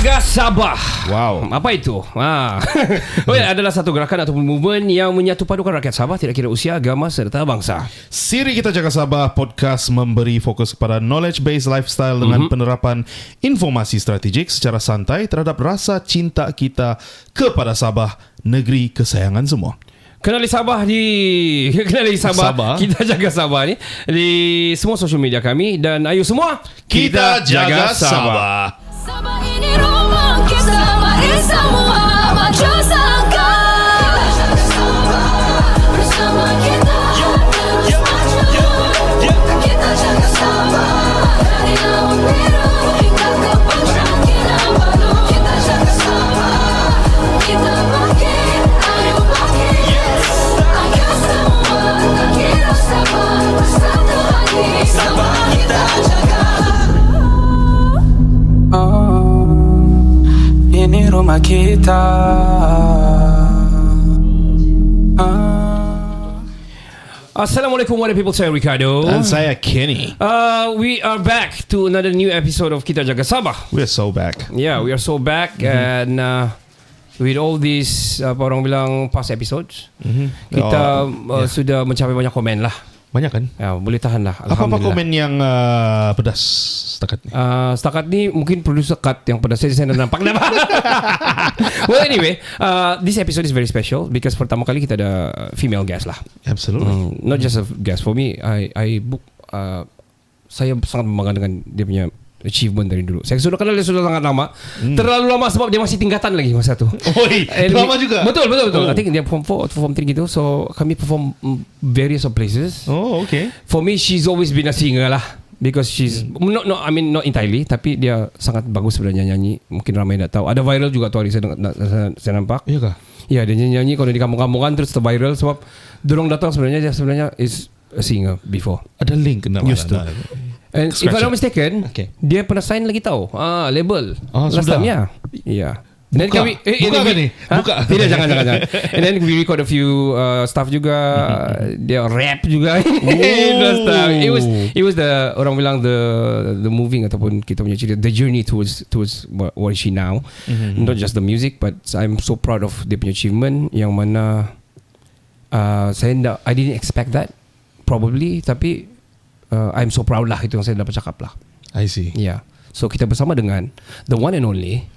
Jaga Sabah. Wow. Apa itu? Adalah satu gerakan ataupun movement yang menyatu padukan rakyat Sabah tidak kira usia, agama serta bangsa. Siri Kita Jaga Sabah podcast memberi fokus kepada knowledge-based lifestyle dengan penerapan informasi strategik secara santai terhadap rasa cinta kita kepada Sabah, negeri kesayangan semua. Kenali Sabah Kita Jaga Sabah ni di semua social media kami, dan ayo semua Kita Jaga Sabah. Sabah ini rumah kita, mari semua maju sangka. Kita jaga Sabah, bersama kita terus maju. Kita jaga Sabah, dari laut biru hingga ke puncak Kinabalu. Kita jaga Sabah, kita bangkit, ayo bangkit. Ayo semua kita Sabah, bersatu hati. Sabah kita jaga. Ini rumah kita. Assalamualaikum warahmatullahi people, saya Ricardo. Dan saya Kenny. We are back to another new episode of Kita Jaga Sabah. We're so back. Yeah, we are so back. And with all these apa orang bilang past episodes, kita sudah mencapai banyak komen lah. Banyak kan? Ya, boleh tahan lah. Apa-apa komen yang pedas setakat ni? Setakat ni mungkin producer cut yang pedas. Saya dah nampak dah. Well anyway, this episode is very special because pertama kali kita ada female guest lah. Absolutely. Not just a guest. For me, I book. Saya sangat membangga dengan dia punya achievement dari dulu. Saya sudah kenal dia sudah sangat lama. Terlalu lama sebab dia masih tingkatan lagi masa tu. Lama juga? Betul. I think dia perform 4 atau perform 3 gitu. So kami perform various of places. Oh, okay. For me, she's always been a singer lah. Because she's not not entirely, tapi dia sangat bagus sebenarnya nyanyi. Mungkin ramai tak tahu. Ada viral juga tu hari saya nampak. Iya kah? Ya, dia nyanyi kalau di kampung-kampungan terus terviral sebab dorong datang sebenarnya is a singer before. Ada link ke nama Used to. And if I'm not mistaken, dia pernah sign lagi tahu. Label. Last sudah? time, yeah. And then Buka ni? Buka. Tidak, jangan. And then we record a few stuff juga. Dia rap juga. It was the orang bilang the moving ataupun kita punya cerita, the journey towards what is she now. Not just the music, but I'm so proud of dia punya achievement yang mana I didn't expect that probably, tapi I'm so proud lah, itu yang saya dapat cakap lah. I see. Yeah. So kita bersama dengan the one and only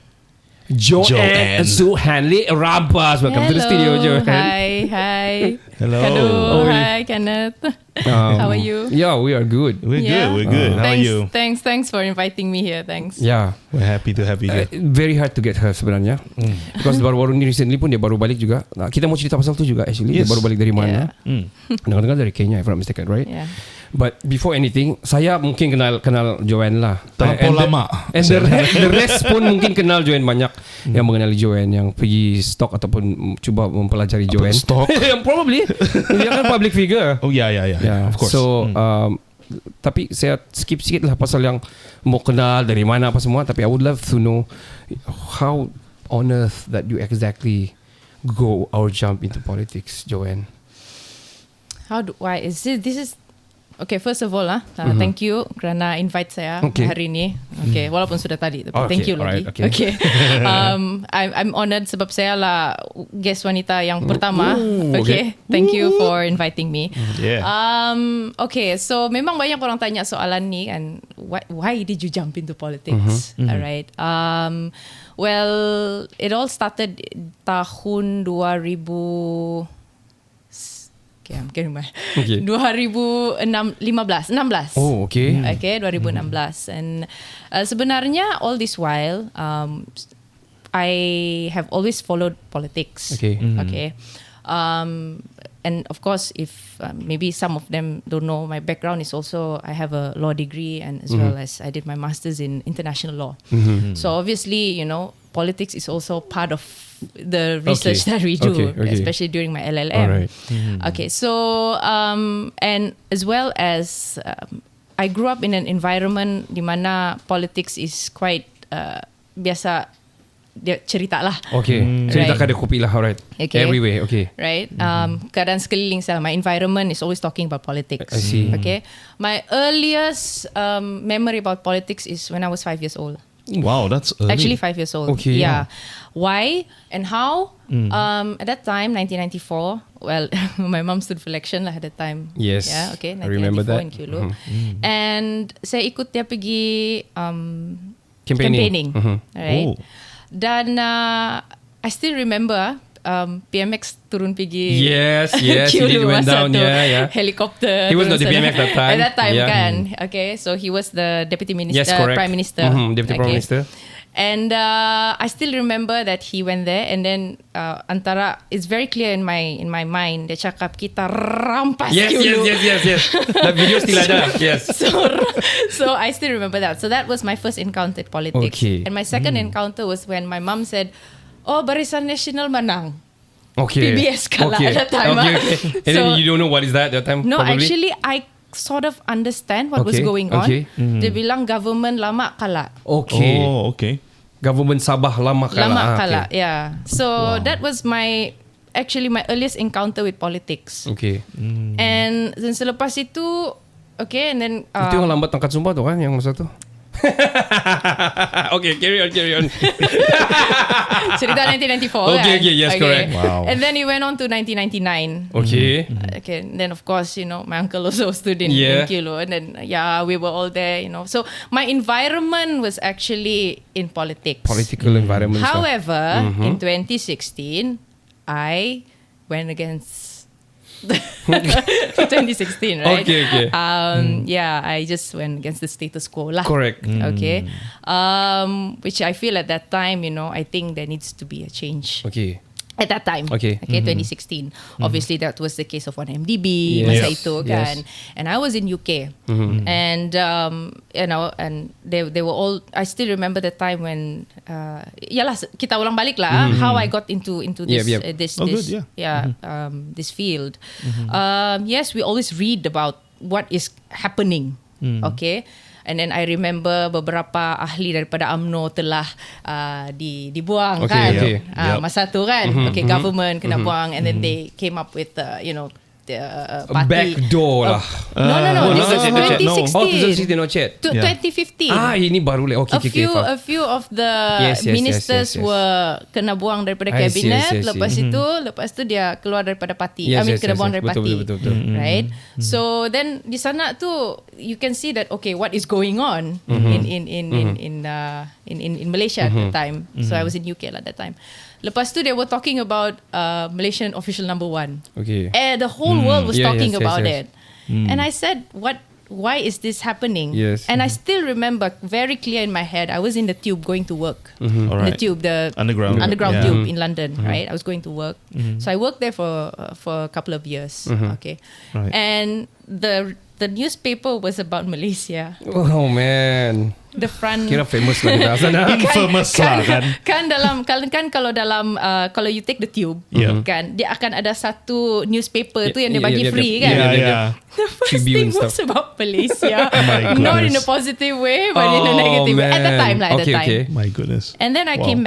Joanne Suhanli Rampas. Welcome to the studio, Joanne. Hi. Hello. Hi, Kenneth. How are you? Yeah, we are good. We're good. How are you? Thanks for inviting me here. Thanks. Yeah. We're happy to have you here. Very hard to get her sebenarnya. Because baru-baru ni recently pun dia baru balik juga. Kita mau cerita pasal tu juga actually. Yes. Dia baru balik dari mana? Yeah. Dengar-dengar dari Kenya, if I'm not mistaken, right? Yeah. But before anything, saya mungkin kenal Joanne lah. Terlalu lama. And the rest pun mungkin kenal Joanne banyak. Yang mengenali Joanne, yang pergi stok ataupun cuba mempelajari Joanne. Stok? Probably. Dia kan public figure. Oh yeah, of course. So tapi saya skip sikit lah pasal yang mau kenal dari mana apa semua. Tapi I would love to know how on earth that you exactly go or jump into politics, Joanne. This is okay, first of all thank you kerana invite saya hari ni. Okay, walaupun sudah tadi, tapi thank you lagi. Okay. I'm honored sebab saya lah guest wanita yang pertama. Okay. Thank you for inviting me. Yeah. Okay, so memang banyak orang tanya soalan ni kan, why did you jump into politics? Alright. Well, it all started tahun 2000. Okay, 2016. Oh, okay. Okay, 2016. And sebenarnya all this while, I have always followed politics. Okay. Okay. And of course, if maybe some of them don't know, my background is also, I have a law degree, and as well as I did my master's in international law. So obviously, politics is also part of the research that we do, especially during my LLM. Alright. Okay, so and as well as I grew up in an environment di mana politics is quite biasa dia cerita lah. Okay. Cerita Right. kada kopi lah, alright. Okay. Everywhere, okay. Right? Keadaan sekeliling saya, my environment is always talking about politics. I see. Okay. My earliest memory about politics is when I was 5 years old. Wow, that's early. Actually 5 years old. Okay. Yeah. Why and how? At that time, 1994. Well, my mom stood for election lah at that time. Yes. Yeah. Okay. I remember 1994 that. in Kilo. And saya ikut dia pergi Campaigning. Right. Oh. Dan I still remember PMX turun pergi Yes, yes, he did Kilo went masa down, tu. yeah. Helicopter. He was turun not the sana. PMX that time. At that time Yeah. kan. Okay, so he was the deputy minister, Yes, correct. prime minister. Deputy Prime Minister. And I still remember that he went there, and then antara it's very clear in my mind. Dia cakap kita rampas Yes, Kilo. yes. That video still ada. Yes. So I still remember that. So that was my first encounter with politics. Okay. And my second encounter was when my mom said, "Oh, Barisan Nasional menang." Okay. PBS kalah okay. at that time, Okay, ah. okay. And So- then you don't know what is that at that time? No, probably? actually I sort of understand what was Okay, going on. okay. Dia bilang government lama kalah. Okay. Oh, okay. Government Sabah lama kalah. Lama Ah, kalah, okay. yeah. So that was my earliest encounter with politics. Okay. And then selepas itu, okay, and then Itu yang lambat angkat sumpah tu kan yang masa tu. Okay, carry on. cerita 1994 Okay, kan? okay, yes, correct. Wow. And then it went on to 1999. Okay. Okay, and then of course, my uncle also stood in Kilo, and then we were all there, So my environment was actually in politics. Political environment. stuff. However, in 2016, I went against 2016, right? Okay. Yeah, I just went against the status quo lah. Correct. Okay. Which I feel at that time, I think there needs to be a change. Okay. At that time, Okay. 2016. Obviously, that was the case of 1MDB, Yes. masa itu kan. Yes. And I was in UK, and and they were all. I still remember the time when, yalah, kita ulang balik lah. How I got into this Yep. this Oh, this good, this field. Yes, we always read about what is happening. Okay. And then I remember beberapa ahli daripada UMNO telah dibuang Okay, kan. okay. Yep. Masa tu kan. Okay, government kena buang, and then they came up with the party. Backdoor lah. No. This is not yet. 2016. Oh, 2016 not yet. To Yeah. 2015. Ini baru lah. Okay, A few of the Yes, ministers yes. were kena buang daripada I see, kabinet. I see. Lepas tu dia keluar daripada parti. Yes, I mean yes, kena yes, buang yes. dari Betul, parti. betul. Right? So then di sana tu you can see that okay, what is going on in Malaysia at the time. So I was in UK at that time. Lepas tu they were talking about Malaysian official number 1. Okay. The whole world was Yeah, talking yes, about yes. it. And I said, why is this happening? Yes. And I still remember very clear in my head, I was in the tube going to work. All The right. tube, the Underground. underground Yeah. tube in London, right? I was going to work. So I worked there for a couple of years. Okay. Right. And the newspaper was about Malaysia. Oh man. The front Kira famous lah kita sana. Infamous lah kan. Kalau you take the tube, Yeah. kan dia akan ada satu newspaper tu yang dia Yeah, bagi yeah, free yeah. kan. Yeah. The first Tribune thing was stuff. about Malaysia. My Not in a goodness. positive way, but in a negative way. At the man. time, at the time. Okay. My goodness. And then I Wow. came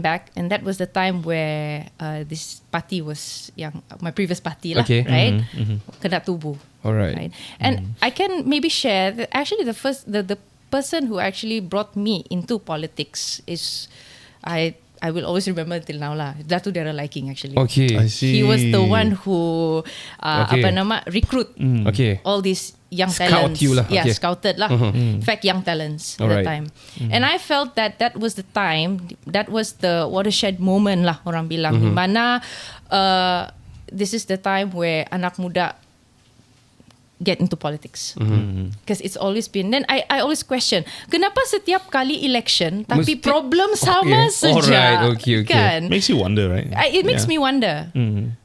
back, and that was the time where this party was my previous party lah, Okay. right? Kena tubuh. Alright. Right? And I can maybe share that actually the person who actually brought me into politics is I will always remember till now lah. Datu Dara Liking actually. Okay. I see. He was the one who Okay. recruit Okay. all these young Scout talents. you lah, Yeah, okay. scouted lah. In fact, young talents at the Alright. time. And I felt that was the time, that was the watershed moment lah orang bilang. Di mana this is the time where anak muda get into politics. Because it's always been, then I always question, kenapa setiap kali election tapi Mesti- problem sama Okay. saja? Alright, okay. Kan? Makes you wonder, right? It makes Yeah. me wonder.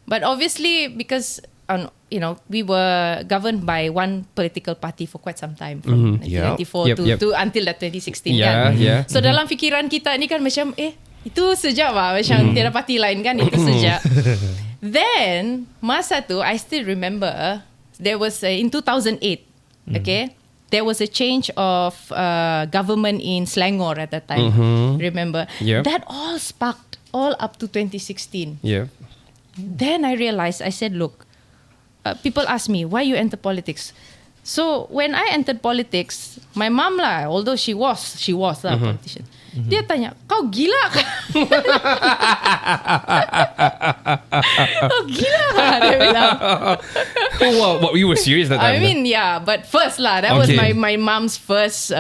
But obviously, because we were governed by one political party for quite some time, from 1994 Yep. to until that 2016 Yeah, kan. yeah. So dalam fikiran kita ni kan macam itu sejak lah, macam tiada parti lain kan, itu sejak. Then masa tu I still remember there was in 2008, okay, there was a change of government in Selangor at that time. Remember? Yep. That all sparked all up to 2016. Yeah. Then I realized, I said, look, people ask me, why you enter politics? So when I entered politics, my mom lah, although she was lah politician. Dia tanya, kau gila kah? Kau gila kah? Dia bilang. What you were serious that time? I mean, yeah, but first lah, that was Okay. my mom's first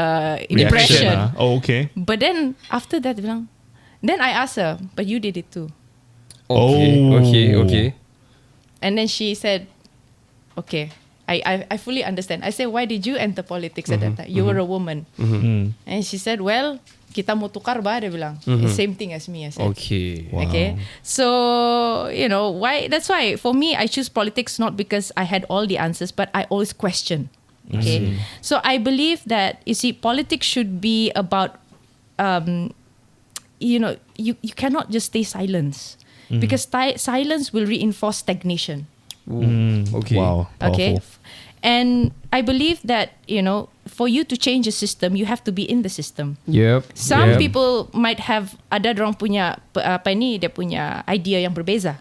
impression. Oh, okay. But then after that, dia bilang, then I asked her, but you did it too. Okay. And then she said, okay, I fully understand. I said, why did you enter politics at that time? You were a woman. And she said, well, kita mau tukar bah, dia bilang. It's same thing as me, I said. Okay. Okay. So, why? That's why for me, I choose politics not because I had all the answers, but I always question. Okay. So I believe that, you see, politics should be about, you cannot just stay silent. Because silence will reinforce stagnation. Okay. Wow. Okay. Powerful. And I believe that, for you to change a system, you have to be in the system. Yep. Some people might have dorang punya dia punya idea yang berbeza.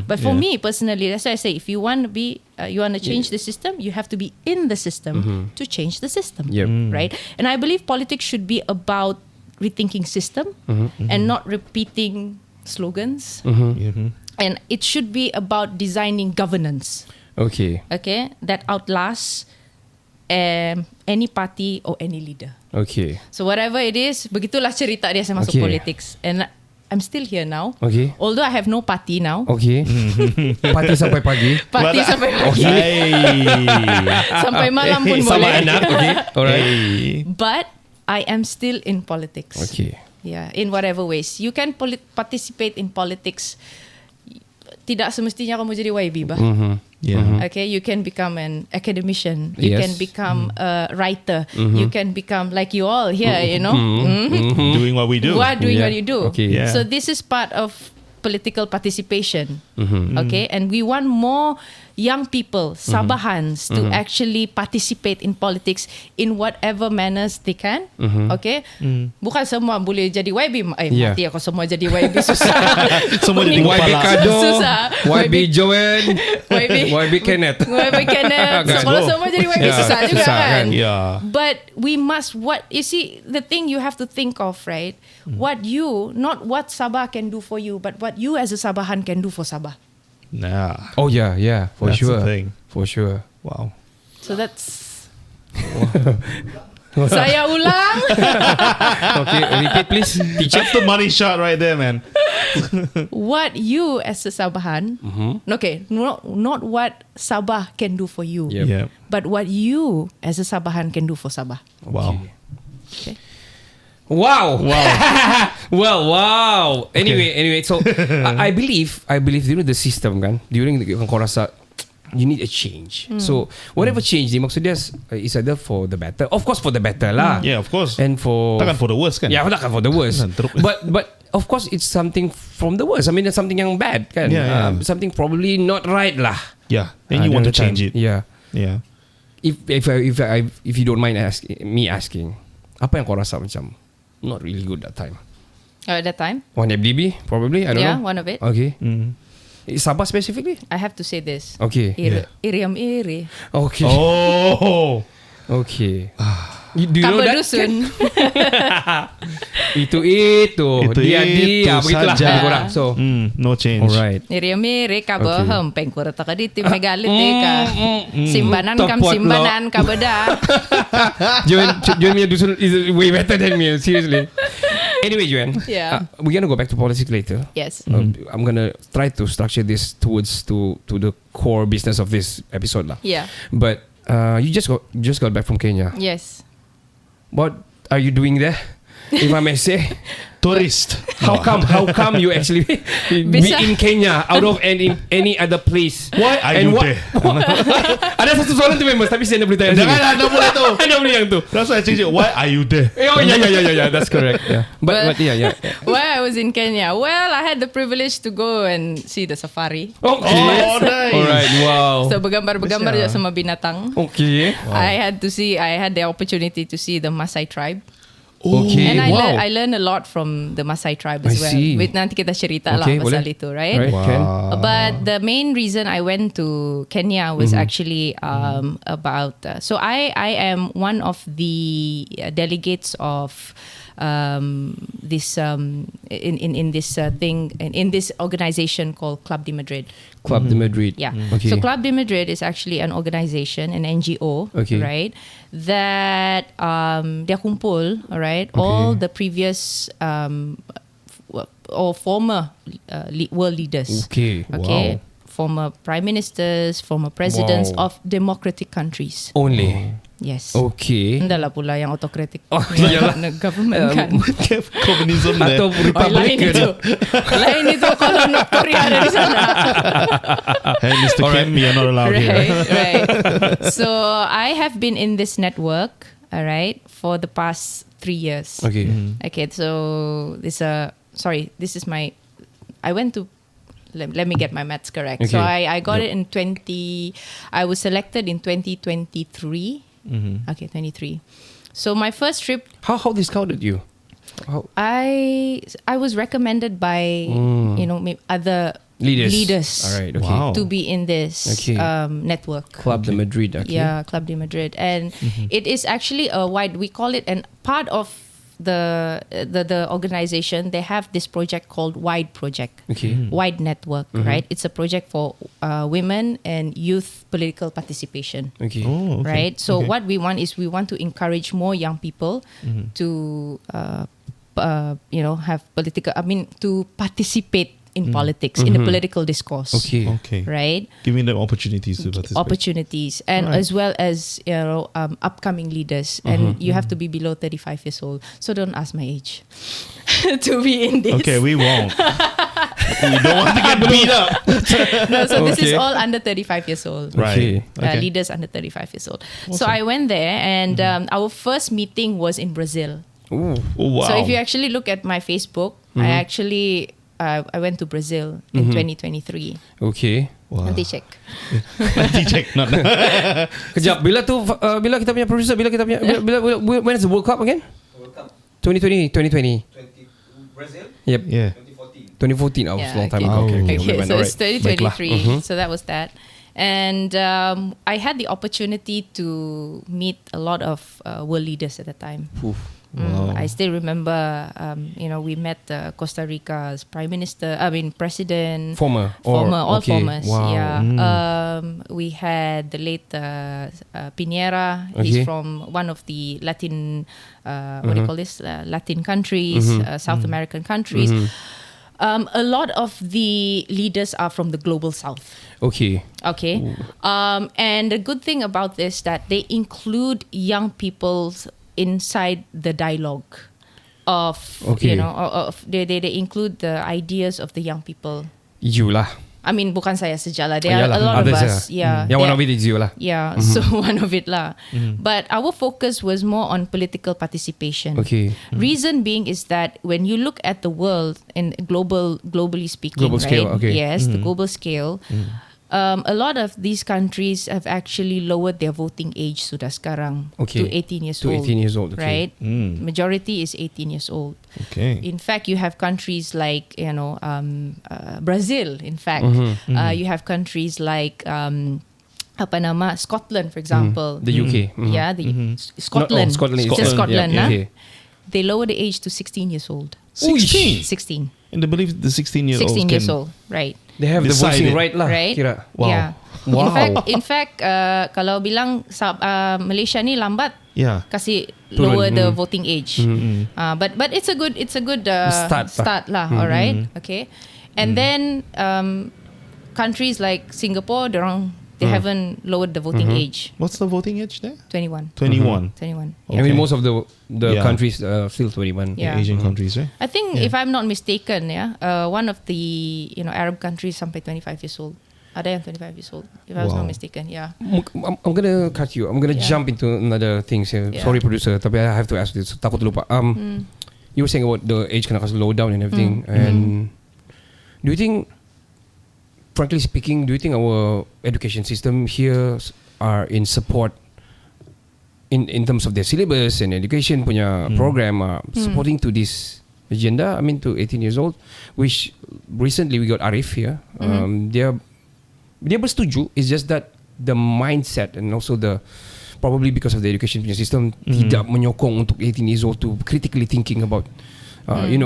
But for me personally, that's why I say if you want to be you want to change the system, you have to be in the system to change the system. Yep. Right? And I believe politics should be about rethinking system and not repeating slogans. And it should be about designing governance. Okay. Okay, that outlasts any party or any leader. Okay. So whatever it is, begitulah cerita dia saya masuk Okay. politics. And I'm still here now. Okay. Although I have no party now. Okay. Parti sampai pagi. Party sampai pagi. Sampai malam pun Sama boleh. anak. Okay. Alright. But I am still in politics. Okay. Yeah, in whatever ways. You can participate in politics. Tidak semestinya kamu jadi YB bah. Yeah. Okay, you can become an academician. You Yes. can become a writer. You can become like you all here, Doing what we do. doing Yeah. what you do. Okay. Yeah. So this is part of political participation. Okay, and we want more young people, Sabahans, to actually participate in politics in whatever manners they can. Okay, bukan semua boleh jadi YB. Yeah. Mati aku semua jadi YB susah. Semua jadi YB kepala. Kado, Susah. YB Joanne, YB Kenneth. YB Kenneth. So Kan? kalau semua jadi YB Yeah, susah juga susah kan. kan? Yeah. But we must you see the thing you have to think of, right? What you, not what Sabah can do for you, but what you as a Sabahan can do for Sabah. Nah. Oh yeah, for That's sure. the thing. For sure. Wow. So that's saya ulang. Okay, repeat please. Teacher. That's the money shot right there, man. What you as a Sabahan, okay, not what Sabah can do for you, Yep. Yeah. but what you as a Sabahan can do for Sabah. Wow. Okay. Wow. Well, wow. Anyway, so I believe during the system kan, during kau rasa you need a change. So whatever change ni maksud dia is either for the better. Of course for the better lah. Yeah, of course. And for Takkan for the worst kan? Yeah, takkan for the worst. Kan, teruk. But of course it's something from the worst. I mean it's something yang bad kan. Yeah. Something probably not right lah. Yeah. And you want to During the change it. time. Yeah. Yeah. If you don't mind asking, apa yang kau rasa macam not really good that time? At that time, One FDB probably. I don't know. one of it. Okay. Sabah specifically? I have to say this. Okay. Iriam iri. Okay. Oh. Okay. Do you know Kabar that? dusun. Itu dia begitulah saja. lebih kurang. So No change. alright. Iriam iri kabo Okay. hempeng kurata ka diti megalit ka. Simbanan kam Tepot simbanan ka beda. Joan punya dusun is way better than me. Seriously. Anyway, Joan. Yeah. We're gonna go back to politics later. Yes. I'm gonna try to structure this towards to the core business of this episode lah. Yeah. But you just got back from Kenya. Yes. What are you doing there? If I may say, Tourist. how come you actually be Bisa. in Kenya out of any other place? Why are And you what- there? Ada satu soalan tu members, tapi saya nak boleh tanya sini. Jangan anda boleh tu. Anda boleh yang tu. That's why I change it. Why are you there? Oh yeah, that's correct. Yeah. But yeah. Why I was in Kenya? Well, I had the privilege to go and see the safari. Okay. Oh, nice. Alright. Wow. So bergambar-bergambar je sama binatang. Okay. I had the opportunity to see the Maasai tribe. Okay. And Wow. I learned a lot from the Maasai tribe I as well. see. Nanti kita cerita lah Okay, pasal boleh. itu, right? Right. Can. But the main reason I went to Kenya was actually about. So I am one of the delegates of this in this thing in this organization called Club de Madrid. Club de Madrid. Yeah. Okay. So Club de Madrid is actually an organization, an NGO, Okay. right? That dia kumpul, all right, all the previous or former world leaders. Okay. Okay. Former prime ministers, former presidents Wow. of democratic countries. Only. Yes. Okay. Dah lah pula yang autocratic Oh, iyalah. government kan. Komunisme dia. Atau Oh, lain Republican. itu. Lain itu kalau North Korea ada di sana. Hey, Mr. Kim, you're not allowed here. Right. So I have been in this network, all right, for the past 3 years. Okay. Okay, so this is my. I went to. Let me get my maths correct. So Okay. I got it in 20. I was selected in 2023. Okay, 23. So my first trip, How this counted you? How? I was recommended by other leaders All right. Okay. Wow. to be in this Okay. network. Club de Madrid. Okay. Yeah, Club de Madrid, and it is actually a wide. We call it an part of the organization. They have this project called Wide Project. Okay. Wide Network, right? It's a project for women and youth political participation. Okay. Oh, okay. Right. So Okay. what we want is we want to encourage more young people to have political. I mean, to participate in politics, in the political discourse. Okay. Okay. Right. Giving them opportunities to participate. Opportunities, and Right. as well as upcoming leaders, and you have to be below 35 years old. So don't ask my age to be in this. Okay, we won't. We don't want to get beat up. No, so this is Okay. all under 35 years old. Right. Okay. Leaders under 35 years old. So I went there, and our first meeting was in Brazil. Ooh. Oh, wow. So if you actually look at my Facebook, I actually I went to Brazil in 2023. Okay. Wow. Nanti check. Nanti check. Not Kejap. Bila tu? Bila kita punya producer? Bila kita punya? When is the World Cup again? World Cup 2020. 20 Brazil Yep. Yeah. 2014. 2014. Oh, Yeah, it's a long time okay. ago. Okay. Okay, Alright. so it's 2023. Baiklah. So that was that. And I had the opportunity to meet a lot of world leaders at the time. Wow. I still remember, we met Costa Rica's president. Former. All Okay. formers. Wow. Yeah. We had the late Piñera. He's Okay. from one of the Latin, what do you call this? Latin countries, South American countries. A lot of the leaders are from the global south. Okay. Okay. And the good thing about this that they include young people inside the dialogue of Okay. they include the ideas of the young people. You lah. I mean, bukan saya saja lah. There are Yalah, a lot of others us. lah. Yeah. Yang one there- of it is you lah. Yeah, so one of it lah. But our focus was more on political participation. Okay. Reason being is that when you look at the world in globally speaking, Global right? scale, okay. Yes, the global scale. A lot of these countries have actually lowered their voting age sudah sekarang Okay. to 18 years To old. 18 years old, okay. Right? Majority is 18 years old. Okay. In fact, you have countries like Brazil. In fact, you have countries like Scotland, for example. The UK. Yeah, Scotland. Scotland. Just Scotland, Yeah. huh? Okay. They lower the age to 16 years old. 16. 16. And they believe the 16-year-olds 16 years can... old, right? They have the Decide voting it. right lah. Right? Kira. Wow. Yeah. Wow. In fact, kalau bilang Malaysia ni lambat, Yeah. kasih Turun. lower the voting age. But it's a good start lah. All right. Okay. And then countries like Singapore, they haven't lowered the voting age. What's the voting age there? 21. 21. 21. I mean, Okay. most of the Yeah. countries still 21. Yeah. Asian countries, right? I think if I'm not mistaken, one of the Arab countries sampai 25 years old. Ada yang 25 years old, if I was Wow. not mistaken. Yeah. I'm gonna cut you. I'm gonna Yeah. jump into another things here. Yeah. Sorry, producer, tapi I have to ask this. Takut lupa. You were saying about the age kena kasi low down and everything. And do you think, frankly speaking, do you think our education system here are in support in terms of their syllabus and education punya program supporting to this agenda. I mean to 18 years old, which recently we got Arif here. Dia bersetuju. It's just that the mindset and also the probably because of the education punya system tidak menyokong untuk 18 years old to critically thinking about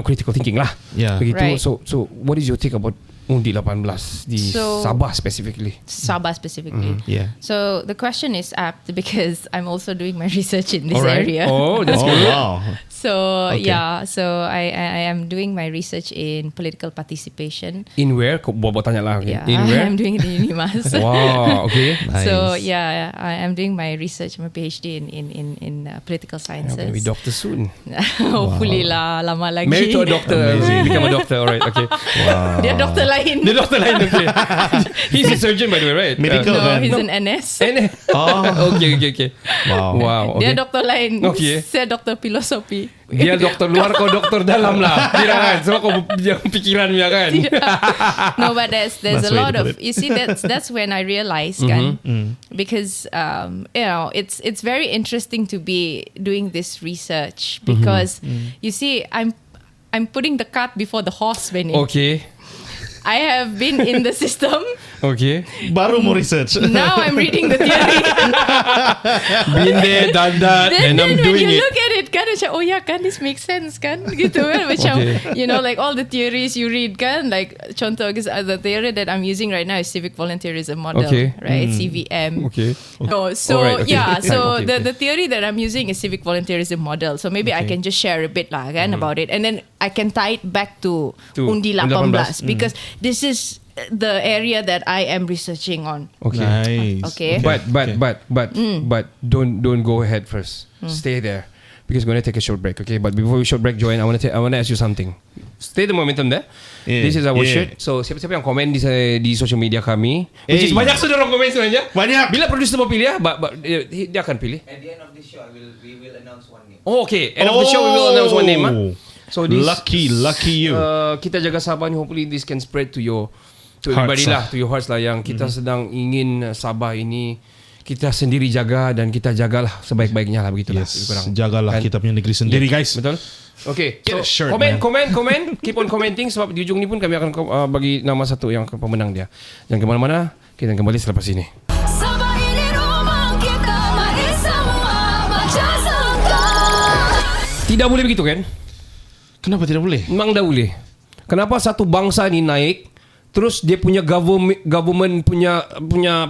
critical thinking lah. Yeah. Begitu. Right. So what is your take about Undi 18 di Sabah specifically? Sabah specifically. Yeah. So the question is apt because I'm also doing my research in this Alright. area. Oh, that's Oh, good. wow. So Okay. I am doing my research in political participation. In where? Kau buat tanya lah. Okay. Yeah, In where? I'm doing it in Unimas. Wow. Okay. Nice. So yeah, I am doing my research, my PhD in political I'm gonna sciences. be doctor soon. Hopefully lah, lama lagi. Married to a doctor. Amazing. Become a doctor. Alright. Okay. Dia doktor lain. The doctor lain. Okay. He's a surgeon by the way, right? Medical. No, kan? he's an NS. Okay. Wow. Okay. Dia doktor lain. Okay. Saya doktor filosofi. Dia doktor luar, kau doktor dalam lah. Kira kan. Sebab kau yang pikiran dia kan. No, but there's That's a way lot to of put it. you see that's when I realized kan, because it's very interesting to be doing this research because you see I'm putting the cart before the horse, Benny. Okay. I have been in the system. Okay. Baru mau research. Now I'm reading the theory. Been there, done that, Then and I'm when doing you it. look at it kan, macam oh ya kan, this makes sense kan, gitu kan, macam like all the theories you read kan, like contoh the theory that I'm using right now is civic volunteerism model, Okay. right? CVM. Okay. So Alright, okay. yeah, so Okay. the theory that I'm using is civic volunteerism model. So maybe I can just share a bit lah kan about it, and then I can tie it back to Undi 18 because this is the area that I am researching on. Okay. Nice. Okay. But don't go ahead first. Stay there because we're gonna take a short break. Okay. But before we short break, Joanne, I wanna ask you something. Stay the momentum there. Yeah, This is our yeah. shirt. So siapa-siapa yang komen di social media kami, which is banyak sudah orang komen sebenarnya. Banyak. Bila producer mau pilih, dia akan pilih. At the end of this show, we will announce one name. Oh, okay. End of the show, we will announce one name. So this, Lucky you. kita jaga Sabah ni, hopefully this can spread to Hearts everybody lah. lah, to your hearts lah, yang kita sedang ingin Sabah ini kita sendiri jaga dan kita jagalah sebaik-baiknya lah, begitulah. Yes. lebih kurang. Jagalah Kan? kita punya negeri sendiri, guys. Betul. Okay, Get a shirt, komen, man. komen, keep on commenting sebab di ujung ni pun kami akan bagi nama satu yang pemenang dia. Jangan ke mana-mana, kita kembali selepas ini. Sabah ini rumah kita, mari semua baca sangka. Tidak boleh begitu kan? Kenapa tidak boleh? Memang dah boleh. Kenapa satu bangsa ni naik, terus dia punya government punya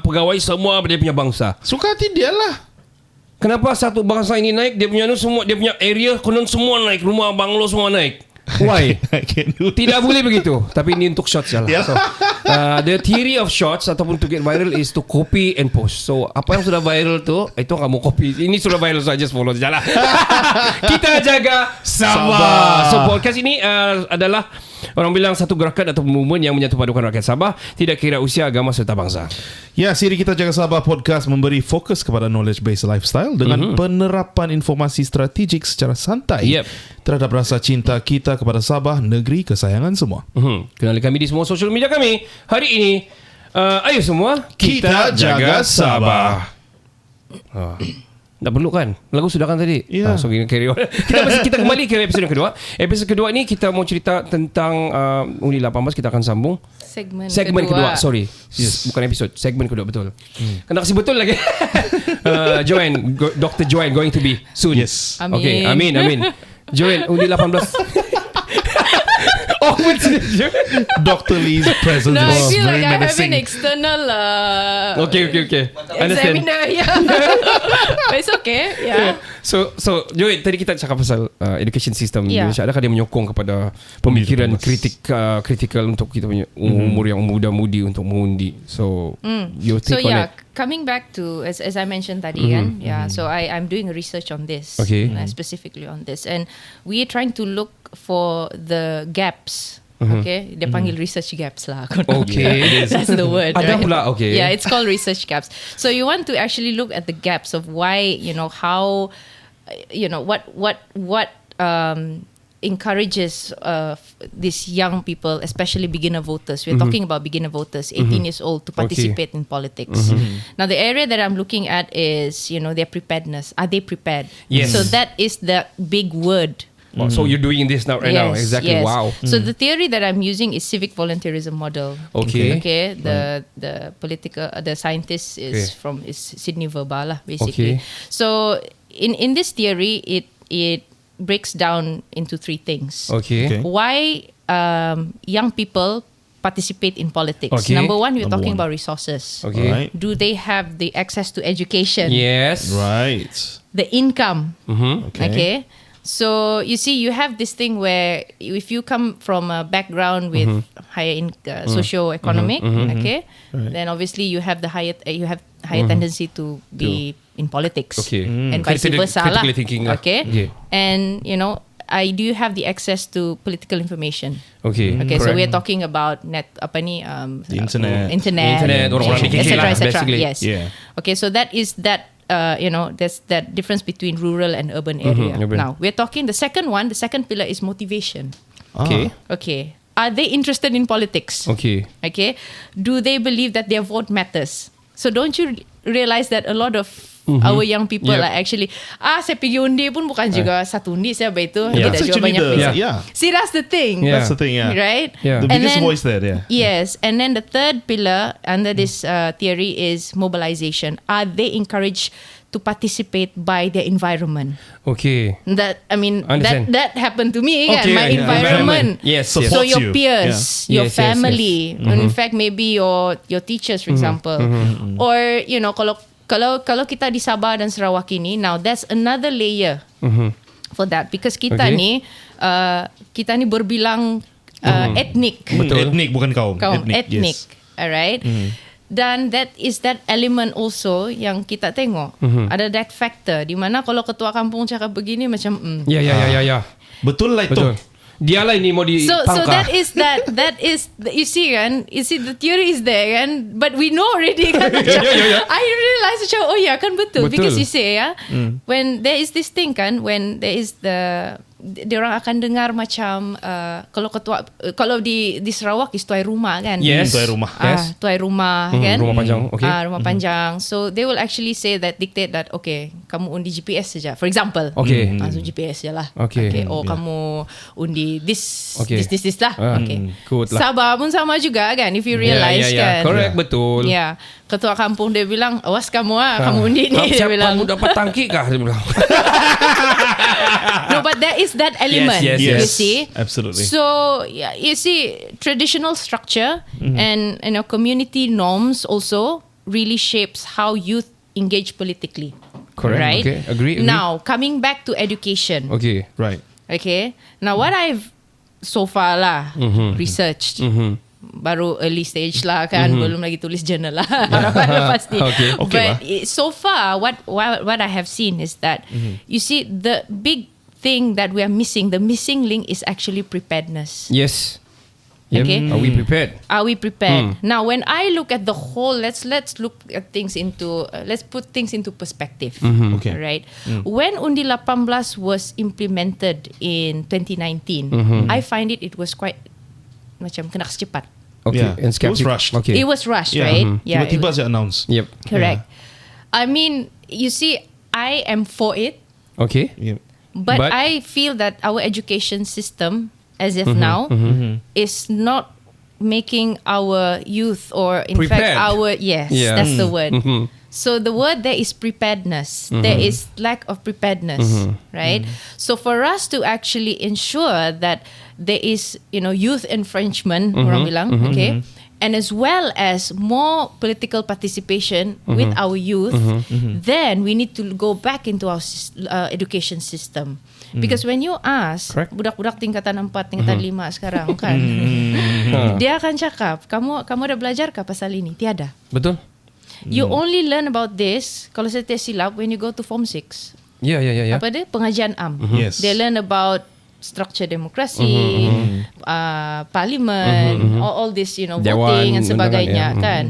pegawai semua dia punya bangsa. Suka hati dia lah. Kenapa satu bangsa ini naik, dia punya semua, dia punya area konon semua naik, rumah banglo semua naik. Why? I can do it. Tidak boleh begitu. Tapi ini untuk shots saja lah. So, the theory of shots ataupun to get viral is to copy and post. So apa yang sudah viral tu, itu kamu copy. Ini sudah viral, so just follow saja lah. Kita jaga Sabah. So podcast ini adalah orang bilang satu gerakan atau movement yang menyatu padukan rakyat Sabah, tidak kira usia, agama serta bangsa. Ya, siri Kita Jaga Sabah podcast memberi fokus kepada knowledge-based lifestyle dengan penerapan informasi strategik secara santai Yep. terhadap rasa cinta kita kepada Sabah, negeri kesayangan semua. Kenali kami di semua social media kami. Hari ini, ayo semua Kita jaga Sabah. Tak perlu kan? Lagu sudah kan tadi? Ya. So carry on. Kita kembali ke episod yang kedua. Episod kedua ni kita mau cerita tentang Undi 18. Kita akan sambung segmen kedua. Sorry, yes, bukan episod. Segmen kedua, betul. Kena kasih betul lagi. Joanne, Dr. Joanne going to be soon. Yes. Amin. Okay, amin. Joanne, Undi 18. Oh, Dr. Lee's presence No, I was feel like very I have an menacing. external Okay. Understand. examiner. Yeah. But it's okay. Yeah. So Joey, tadi kita cakap pasal education system Yeah. Indonesia. Adakah dia menyokong kepada pemikiran kritikal untuk kita punya umur yang muda-mudi untuk mengundi? So your So take on yeah, it? coming back to as I mentioned tadi kan, yeah. So I'm doing research on this, Okay. Specifically on this, and we're trying to look for the gaps. Okay, dia panggil research gaps lah. Okay. That's the word. Ada right? pula, okay. Yeah, it's called research gaps. So you want to actually look at the gaps of why, how, what encourages these young people, especially beginner voters. We're talking about beginner voters, 18 years old, to participate in politics. Now, the area that I'm looking at is, their preparedness. Are they prepared? Yes. So that is the big word. Oh, so you're doing this now, right now? Exactly. Yes. Wow. So the theory that I'm using is civic volunteerism model. Okay. Okay. The political the scientist is is Sydney Verba lah, basically. Okay. So in this theory, it breaks down into 3 things. Okay. Why young people participate in politics? Okay. Number one, we're Number talking one. about resources. Okay. Right. Do they have the access to education? Yes. Right. The income. Okay. Okay. So you see, you have this thing where if you come from a background with higher socio-economic, okay, then obviously you have higher tendency to be in politics, Okay. and vice versa lah. Critically thinking lah. Okay, Okay. and I do have the access to political information. Okay. Okay, so Correct. we're talking about The internet. internet, orang-orang etc., KK lah, etc. basically. Yes. Yeah. Okay, so that is that. There's that difference between rural and urban area. urban. Now we're talking the second pillar is motivation. Okay. Okay, are they interested in politics? Okay. Okay, do they believe that their vote matters? So don't you realize that a lot of our young people Yep. are actually saya pergi undi pun bukan juga satu undi, saya itu Yeah. tidak That's jual actually banyak the, pizza. yeah. See, that's the thing. Yeah. That's the thing, yeah. Right? Yeah. The And biggest then- voice there, yeah. Yes, and then the third pillar under this theory is mobilization. Are they encouraged to participate by their environment? Okay. That Understand. that happened to me. Okay, My yeah, environment. Yes. So yes. So Supports your you. peers, Yeah. your Yes, yes, family, yes. and in fact maybe your teachers, for example, or kalau kita di Sabah dan Sarawak ini, now that's another layer for that, because kita Okay. ni berbilang etnik. Etnik bukan kaum. Kaum etnik. Yes. Alright. Dan that element also yang kita tengok. Ada that factor di mana kalau ketua kampung cakap begini macam Ya. Betul lah itu. Betul. Dialah ini mau So dipangkah. that is you see the theory is there kan, but we know already kan. Yeah. I realize macam kan betul, Betul. because you say when there is this thing kan, when there is dia orang akan dengar macam kalau di Sarawak is tuai rumah kan. Yes. Tuai rumah. Yes. Tuai rumah kan. Rumah panjang. Okay. Rumah panjang. So they will actually say dictate that okay, kamu undi GPS saja. For example. Okay. So GPS je lah. Okay. Oh kamu undi this Okay. this lah. Okay. Good lah. Sabah pun sama juga kan, if you realize kan. Correct, betul. Ya. Ketua kampung dia bilang, awas kamu kamu undi ni. Dia Siapa bilang. mu dapat tangki kah? Dia bilang. No, but there is that element. Yes, You Yes. see. Absolutely. So yeah, you see, traditional structure and community norms also really shapes how youth engage politically. Correct. Right. Okay. Agree. Now coming back to education. Okay. Right. Okay. Now what I've so far lah researched. Baru early stage lah kan, belum lagi tulis journal lah. Harapan pasti. Okay. Okay But so far what I have seen is that you see the big thing that we are missing, the missing link is actually preparedness. Yes. Yep. Okay. Are we prepared? Are we prepared? Now when I look at the whole, let's look at things into let's put things into perspective. Okay. Right. When Undi 18 was implemented in 2019, I find it was quite macam kena cepat. Okay. Yeah. And It was skeptic. rushed. Okay. It was rushed, Yeah. right? Yeah. Tiba-tiba saja announce. Yep. Correct. I mean, you see, I am for it, Okay. Yep. but But- I feel that our education system, as if now, is not making our youth, or in Prepared. fact our Yeah. that's the word. So the word there is preparedness. There is lack of preparedness, right? So for us to actually ensure that there is youth infringement, orang bilang, okay, and as well as more political participation with our youth, then we need to go back into our education system. Because when you ask Correct. budak-budak tingkatan 4, tingkatan 5 sekarang kan, dia akan cakap, kamu ada belajar kah pasal ini? Tiada. Betul. You only learn about this, kalau saya tak silap, when you go to Form 6. Ya. Apa dia? Pengajian am. Yes. They learn about structure demokrasi, parliament, all this, Dewan, voting and undangan, sebagainya, ya. kan?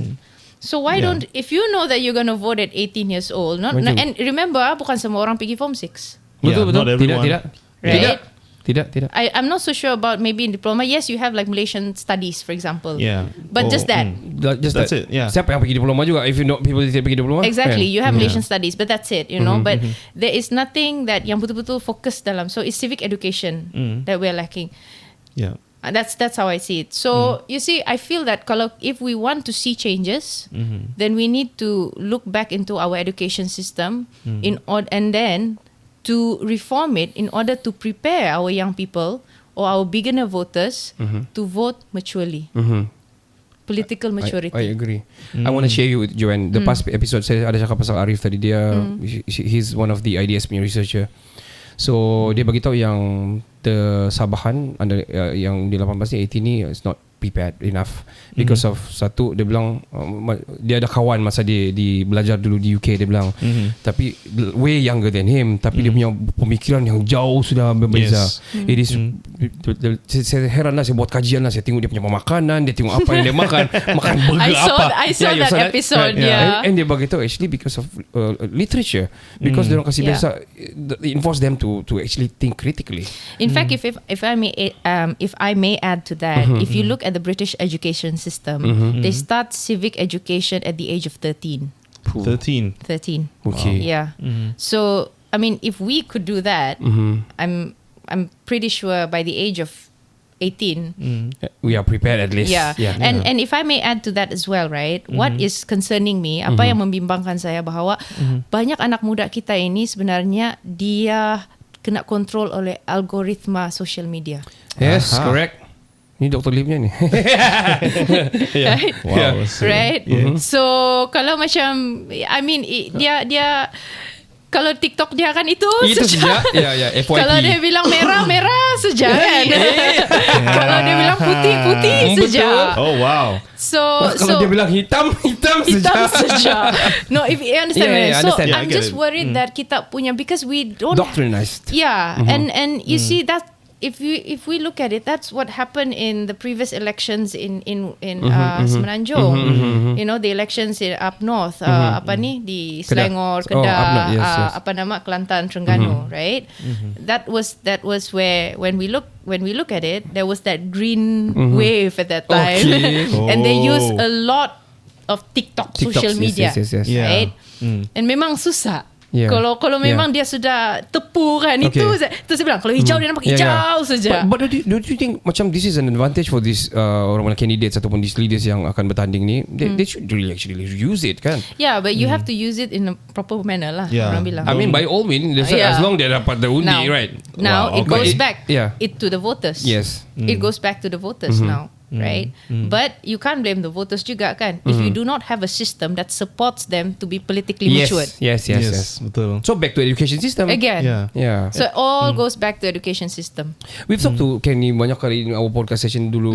So why don't, if you know that you're going to vote at 18 years old, Betul. and remember, bukan semua orang pergi Form 6. Betul. Yeah, not everyone. Tidak. Right? Tidak. Tidak. I'm not so sure about maybe in diploma. Yes, you have like Malaysian studies, for example. Yeah. But just that. That's it, yeah. Siapa yang pergi diploma juga? If you know people tidak pergi diploma. Exactly, kan? you have Malaysian studies, but that's it, you know. But there is nothing that yang betul-betul fokus dalam. So it's civic education that we're lacking. Yeah. That's how I see it. So you see, I feel that if we want to see changes, then we need to look back into our education system and then to reform it in order to prepare our young people or our beginner voters to vote maturely. Political maturity. I agree. I want to share you with Joanne. The past episode saya ada cakap pasal Arif tadi. Dia he's one of the IDS punya researcher. So dia bagi tahu yang the Sabahan under yang di 18 ni 18 ni is not prepared enough because of satu dia bilang dia ada kawan masa dia belajar dulu di UK, dia bilang tapi way younger than him, tapi dia punya pemikiran yang jauh sudah berbeza. It is saya heran lah, saya buat kajian lah, saya tengok dia punya makanan, dia tengok apa yang dia makan burger I saw that episode. And dia bagi tahu actually because of literature, because dia orang kasih biasa enforce them to actually think critically. In fact, if I may add to that, if you look at the British education system, they start civic education at the age of 13. 13. Okay. Yeah. So I mean, if we could do that, I'm pretty sure by the age of 18, we are prepared at least. Yeah. And if I may add to that as well, right? What is concerning me, apa yang membimbangkan saya bahawa banyak anak muda kita ini sebenarnya dia kena kontrol oleh algoritma social media. Yes, correct. Ni Dr. Lim ni. Right? Wow. Right? So kalau macam I mean dia kalau TikTok dia kan itu saja. Ya, FYP. Kalau dia bilang merah saja kan. Kalau dia bilang putih saja. Oh wow. So kalau dia bilang hitam saja. No, if you understand. Yeah, so understand. I'm just worried that kita punya, because we don't doctrinized. Yeah, and you see that if we look at it, that's what happened in the previous elections in Semenanjung. You know, the elections up north, apa ni di Selangor, Kedah, apa nama Kelantan, Terengganu, right? That was where when we look at it, there was that green wave at that time, and they use a lot of TikTok social media, yes. right? And memang susah. Yeah. Kalau memang dia sudah tepu kan, itu saya bilang kalau hijau dia nampak hijau saja. But don't you think macam this is an advantage for these orang candidates ataupun these leaders yang akan bertanding ni? They should really actually use it kan? Yeah, but you have to use it in a proper manner lah. Orang bilang. I mean by all means, as long dia dapat the undi, right? Now it goes back it to the voters. Yes. It goes back to the voters now. Right? But you can't blame the voters juga kan, if you do not have a system that supports them to be politically matured. Yes. Betul. So back to education system Again. Yeah. So it all goes back to education system. We've talked to Kenny banyak kali in our podcast session dulu.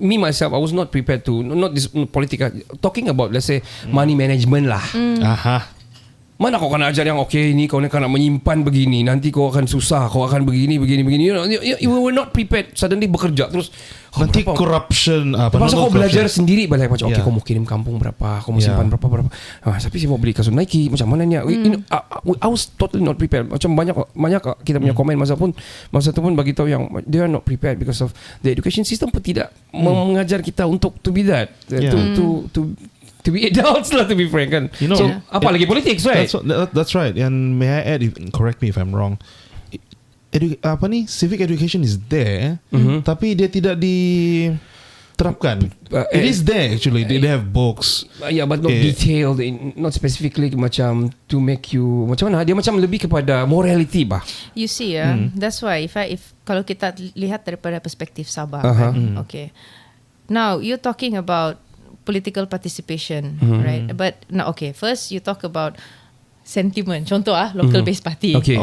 Me myself, I was not prepared to not this political talking about, let's say, money management lah. Aha. Mana kau akan ajar yang ni kau nak menyimpan begini, nanti kau akan susah, kau akan begini. You were not prepared. Suddenly bekerja terus Nanti corruption masa kau belajar sendiri balik macam kau mau kirim kampung berapa, kau mau simpan berapa. Tapi saya mau beli kasut Nike macam mana ni? I was totally not prepared. Macam banyak kita punya komen masa tu pun bagi tahu yang they are not prepared because of the education system pun tidak mengajar kita untuk to be that, to be adults lah, to be frank kan. You know, so apalagi politics, right? That's right. And may I add, correct me if I'm wrong, civic education is there, tapi dia tidak diterapkan. It is there actually. They have books. but But not detailed, not specifically macam to make you macam mana. Dia macam lebih kepada morality bah. You see, that's why if kalau kita lihat daripada perspektif Sabah, kan? Okay. Now you're talking about political participation, right? But no, okay. First, you talk about sentiment. Contoh local based party. Okay.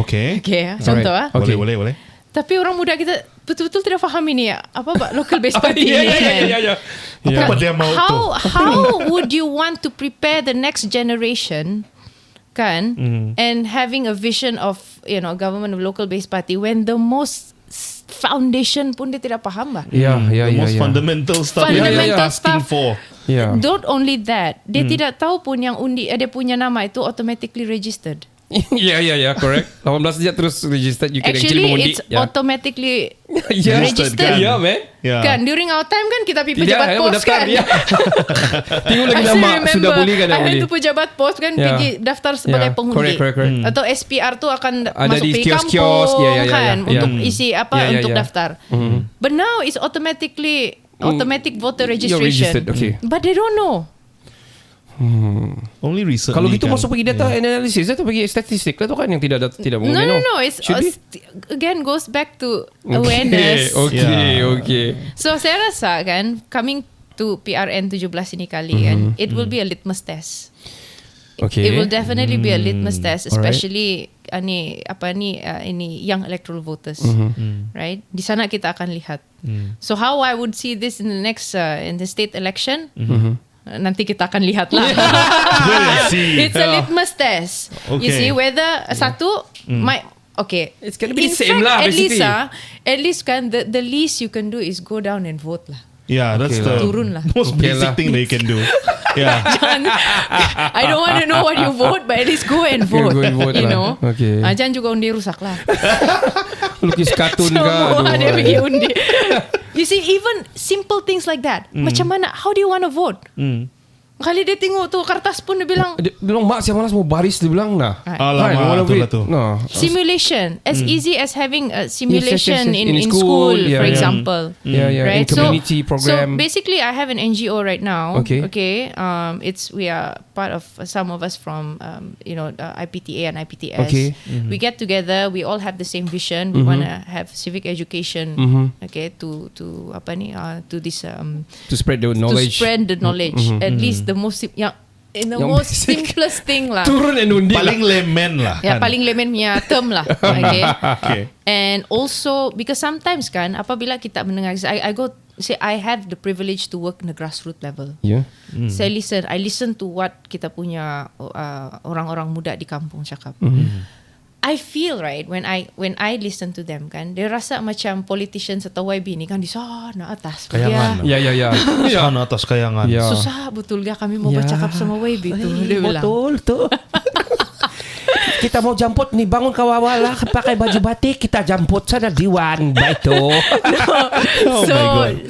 Contoh Okay. Boleh. Tapi orang muda kita betul-betul tidak faham ini apa local based party ni. Apa dia mau tu? How would you want to prepare the next generation, kan? And having a vision of government of local based party when the most foundation pun dia tidak faham bah. The most fundamental stuff asking for. Don't only that, dia tidak tahu pun yang undi dia punya nama itu automatically registered. Yeah, correct. 18 saja terus registered. You can actually mengundi. it's automatically Yeah. registered. kan? Yeah, man. Yeah. Kan during our time kan kita pergi Tidak, pejabat saya pos mendaftar. kan. Ya. Tengok lagi I lama still remember, sudah boleh kan dah I boleh. went to pejabat pos kan Yeah. pergi daftar sebagai Yeah, pengundi. correct. Atau SPR tu akan Ada masuk di pergi kios-kios. kampung Yeah, kan yeah. untuk isi apa Yeah, untuk yeah. daftar. But now it's automatic voter You're registration. registered, okay. But they don't know. Only recently Kalau gitu kan. masuk pergi data analysis atau pergi statistik lah tu kan yang tidak mengundi. No. It's Should be. again goes back to awareness. Okay. So saya rasa kan coming to PRN 17 ini kali kan it will be a litmus test. Okay. It will definitely be a litmus test, especially ini young electoral voters, right? Di sana kita akan lihat. So how I would see this in the next in the state election, nanti kita akan lihat lah. It's a litmus test. You Okay. see whether satu okay. It's gonna be In the same fact, lah, basically. At least kan the least you can do is go down and vote lah. Yeah, that's Okay the lah. Turun lah. most Okay basic lah. thing that you can do. Yeah. I don't want to know what you vote, but at least go and vote. Go and vote you lah. know. Okay. Jangan juga undi rusak lah. Lukis kartun ke. Semua dia aduh. pergi undi. You see, even simple things like that. Macam mana? How do you want to vote? Kali dia tengok tu kertas pun dia bilang Dia bilang mak siapa malas mau baris dia bilang nah. Alamak, betul lah tu. No. simulation. As easy as having a simulation yes. in school, Yeah, for yeah. example. Yeah. Right? In community program. So basically, I have an NGO right now. Okay. We are part of some of us from IPTA and IPTS. Okay. We get together. We all have the same vision. We want to have civic education. Okay, to this to spread the knowledge. to spread the knowledge. At least the most in the Yang most basic. simplest thing lah. Turun and undi Paling layman lah Ya, kan. paling layman punya term lah. Okay. Okay. And also because sometimes kan apabila kita mendengar I have the privilege to work in the grassroots level. Yeah. I listen to what kita punya orang-orang muda di kampung cakap. I feel right when I listen to them kan, dia rasa macam politicians atau YB ni kan di sana atas. Kayangan. Dia Ya. Sana atas kayangan. Ya. susah betul dia kami mau Ya. bercakap sama YB tu. Dia bilang. Betul tu. Kita mau jemput nih bangun kawawala pakai baju batik kita jemput sana Diwan Baito.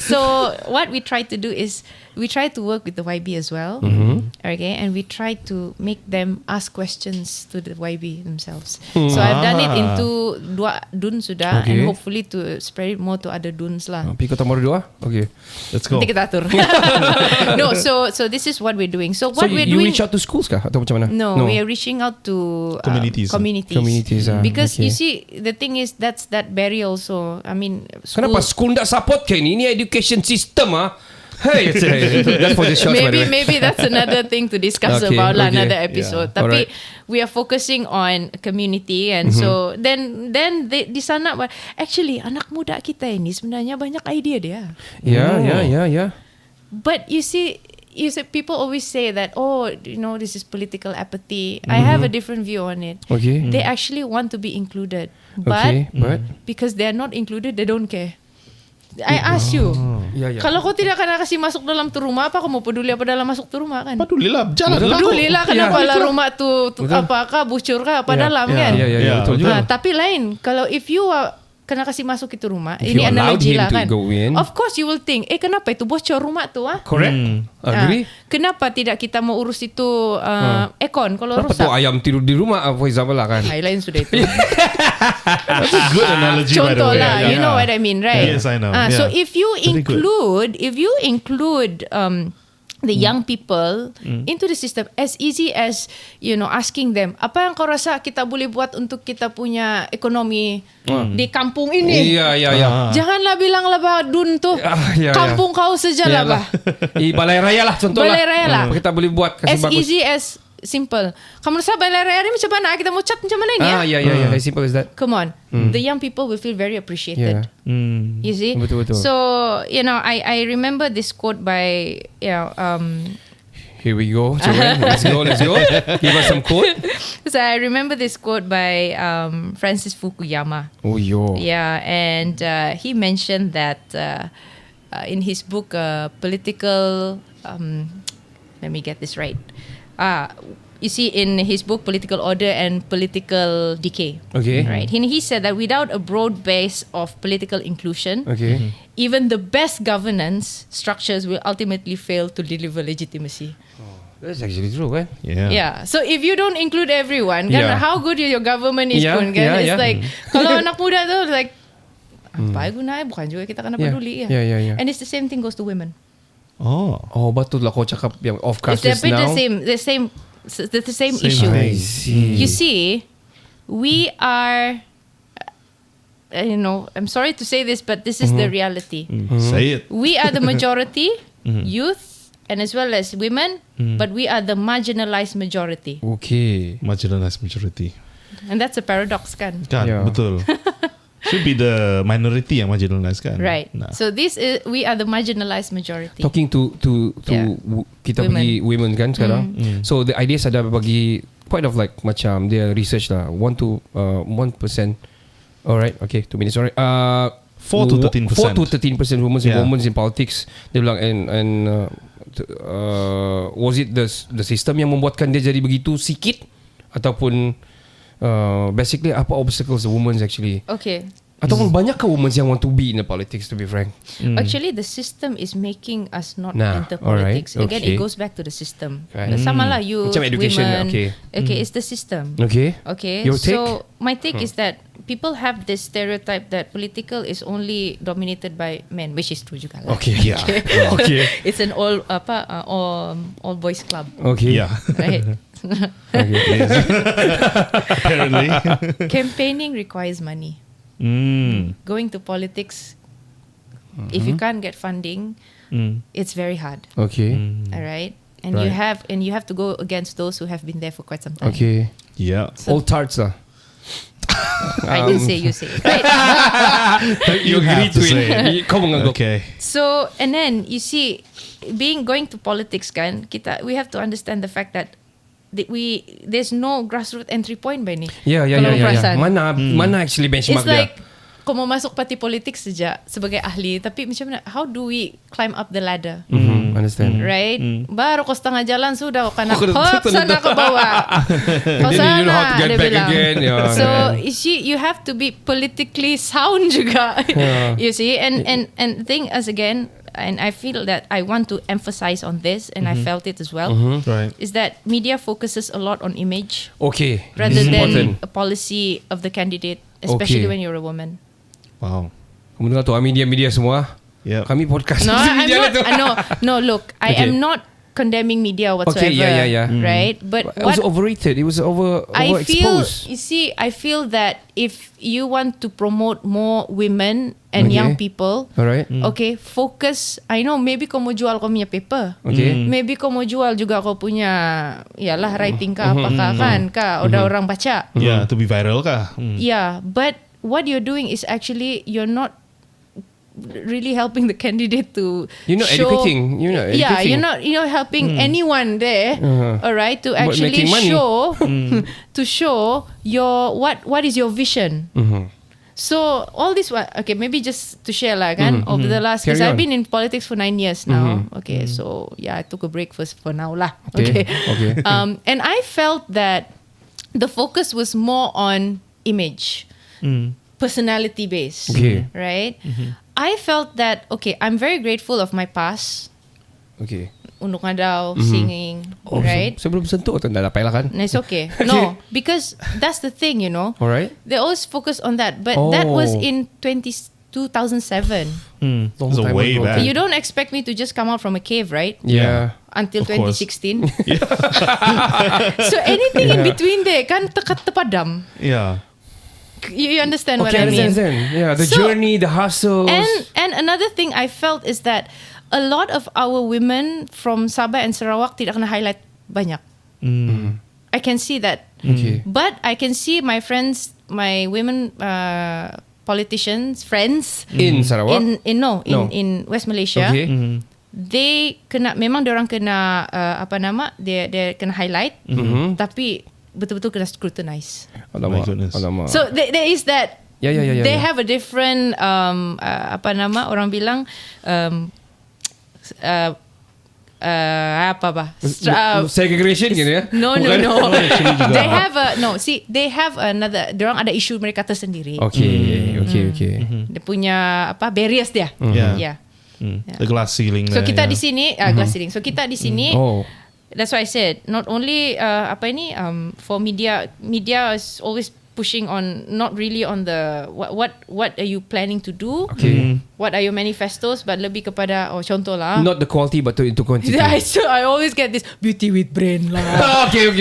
So what we try to do is we try to work with the YB as well. Okay, and we try to make them ask questions to the YB themselves. So I've done it into 2 dun sudah, Okay. and hopefully to spread it more to other duns lah. Pergi Kota Maru 2. Okay. Let's go. Nanti kita atur. No, so this is what we're doing. So So what we're you doing. reach out to schools kah atau macam mana? No, we are reaching out to Communities. Communities, because okay. you see the thing is that's that barrier also. I mean, Kenapa school tak support ke ni? Ini education system Hey, that's for the shots by the way. maybe that's another thing to discuss Okay, about lah, okay. another episode. Yeah. Tapi Alright. we are focusing on community, and so then di sana actually anak muda kita ini sebenarnya banyak idea dia. Yeah. But you see people always say that this is political apathy. I have a different view on it. Okay. They actually want to be included, but Okay, but because they are not included, they don't care. I ask you, Ya. kalau kau tidak akan kasih masuk dalam tu rumah, apa kau mau peduli apa dalam masuk tu rumah kan? Pedulilah, jalan lah. Pedulilah kenapa Ya. lah rumah tu Betul. apakah bucur kah apa Ya, dalam ya, kan? Ya, betul juga. Tapi lain, kalau if you kena kasih masuk itu rumah, If ini you allowed analogi him lah to kan. go in. Of course you will think, kenapa itu bocor rumah tu Correct. Agree. Kenapa tidak kita mau urus itu aircon kalau Kenapa tu rusak? ayam tidur di rumah for example lah kan? Lain sudah itu. That's a good analogy by the Contoh way. lah, Yeah. you know what I mean, right? Yes, I know. So Yeah. if you Very good. include the young people into the system, as easy as asking them, apa yang kau rasa kita boleh buat untuk kita punya ekonomi di kampung ini? Iya. Janganlah bilang lah bah dun tu, Ya. kampung kau saja lah bah. Balai raya lah contoh lah. Balai raya lah. Kita boleh buat kasih As bagus. easy as simple. Kamu rasa balai raya ni macam mana? Kita mau cat macam mana ni ya? Ya. As simple as that. Come on, the young people will feel very appreciated. Yeah. You see? Betul. So, I remember this quote by, Here we go. Joanne. Let's go. Give us some quote. so I remember this quote by Francis Fukuyama. Oh yo. Yeah, and he mentioned that in his book, Political, let me get this right. You you see in his book Political Order and Political Decay. Okay. Right. He said that without a broad base of political inclusion, Okay. even the best governance structures will ultimately fail to deliver legitimacy. That's actually true, kan? Yeah. So if you don't include everyone, kan, Yeah. how good your government is Yeah, pun, kan? yeah, It's yeah. like kalau anak muda tu like apa gunanya, bukan juga kita kena Yeah. peduli. Yeah. And it's the same thing goes to women. Oh. Oh, betul lah kau cakap yang off It's cashless the now. same issue. I see. You see, we are, I'm sorry to say this, but this is the reality. Say it. We are the majority, youth, and as well as women, but we are the marginalized majority. Okay. Marginalized majority. And that's a paradox, kan? Kan, Yeah. betul. Should be the minority yang marginalized kan. Right. Nah. So we are the marginalized majority. Talking to Yeah. kita Women. bagi women kan sekarang. So the ideas ada bagi point of like macam dia research lah 1% alright, okay, 2 minutes, alright. 4 to 13%. 4 to 13% Yeah. women in politics. Dia bilang and was it the system yang membuatkan dia jadi begitu sikit ataupun basically apa obstacles the women actually, Okay. ataupun banyak ke women yang want to be in the politics, to be frank? Actually, the system is making us not Nah, enter alright, politics. Again, okay. it goes back to the system. Right. Sama lah, you, Macam education, women. okay. It's the system. Okay. Okay. Your take? So my take is that people have this stereotype that political is only dominated by men, which is true juga lah. Okay, yeah. Okay. It's an all boys club, Okay. Yeah. right? Apparently. Campaigning requires money. Going to politics, if you can't get funding, it's very hard. Okay. All right. And Right. you have to go against those who have been there for quite some time. Okay. Yeah. All tarts lah. I didn't say, you say it. Right. You have agree to to say it. Kau menganggap. Okay. So, and then you see, going to politics, kan, we have to understand the fact that there's no grassroots entry point by ni. Yeah. Kalau perasan. Mana actually benchmark It's like kau mau masuk parti politik sejak sebagai ahli, tapi macam mana? How do we climb up the ladder? dia? Understand. Right? Baru kau setengah jalan sudah kau kena Kau kena hop sana ke bawah. Kau And then you know how to sana, get dia back bilang. again. Yeah, So yeah. you have to be politically sound juga. Yeah. You see, and the thing is again, and I feel that I want to emphasize on this, and I felt it as well, Right. is that media focuses a lot on image Okay. rather This is than important. a policy of the candidate, especially Okay. when you're a woman. Wow. Kamu dengar tu media semua. Yeah. Kami podcast No, I'm media not. lah tu. No. Look, I Okay. am not condemning media whatsoever. Okay, yeah. Right, but It what was overrated. It was I feel, overexposed. you see, I feel that if you want to promote more women and Okay. young people, Alright. okay, focus. I know maybe kau mau jual kau punya paper. Okay. Maybe kau mau jual juga kau punya, yalah writing ka apakah kan ka, udah orang baca. Yeah, to be viral kah? Yeah, but what you're doing is actually you're not really helping the candidate to You're not show, educating. You're not yeah, educating. you're not helping anyone there, all right, to But actually making money. show to show your what is your vision. So all this one, okay, maybe just to share lah kan, over the last, because Carry I've on. been in politics for 9 years now. Okay, so yeah, I took a break first for now lah. Okay, okay. And I felt that the focus was more on image, personality based, Okay. right? I felt that, okay, I'm very grateful of my past, Okay. Undok Ngadaw, singing, right? Sebelum sentuh tak dapat lah kan. And it's okay. No, because that's the thing, you know. Alright. They always focus on that, but that was Oh. in 2007. Long So time way ago. back. You don't expect me to just come out from a cave, right? Yeah. Until Of course. 2016. So anything in between there kan terpadam. Yeah. You understand what Okay, I mean? understand. Yeah, the So- journey, the hustles. And another thing I felt is that a lot of our women from Sabah and Sarawak tidak kena highlight banyak. I can see that. Okay. But I can see my friends, my women politicians, friends In Sarawak. No. No. In West Malaysia. Okay. They kena, memang diorang kena dia kena highlight, tapi betul-betul kena scrutinize. Alamak. My goodness. Alamak. So there is that. Yeah. They have a different orang bilang apa bah? Segregation gitu ya? No. Actually juga. They have they have another. Diorang ada isu mereka tersendiri. Okay. Dia punya barriers dia. Yeah. Yeah. The glass ceiling. So there, kita yeah. di sini glass ceiling. So kita di sini. Oh. That's why I said not only for media is always pushing on not really on the what are you planning to do? Okay. What are your manifestos? But lebih kepada contoh lah. Not the quality but into quantity. I always get this beauty with brain lah. Okay.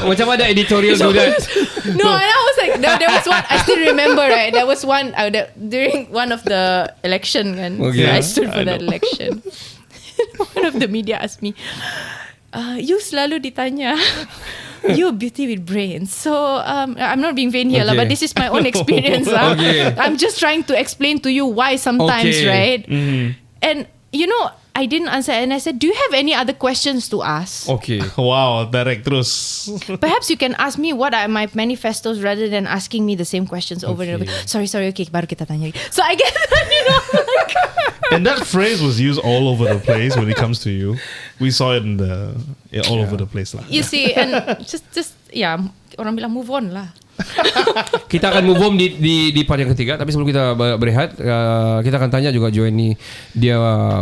Macam mana editorial do that? No, and I was like, there was one I still remember, right? There was one during one of the election, kan? Okay. I stood for that election. One of the media asked me, you selalu ditanya, you beauty with brains. So I'm not being vain here, lah, Okay. but this is my own experience. Lah. Okay. I'm just trying to explain to you why sometimes, Okay. right? And I didn't answer, and I said, do you have any other questions to ask? Okay. Wow, direct terus. Perhaps you can ask me what are my manifestos rather than asking me the same questions over and over. Sorry, okay, baru kita tanya. So I get, And that phrase was used all over the place when it comes to you. We saw it in all over the place lah. you see, and just orang bilang move on lah. Kita akan move on di part yang ketiga. Tapi sebelum kita berehat, kita akan tanya juga Joanne ni, dia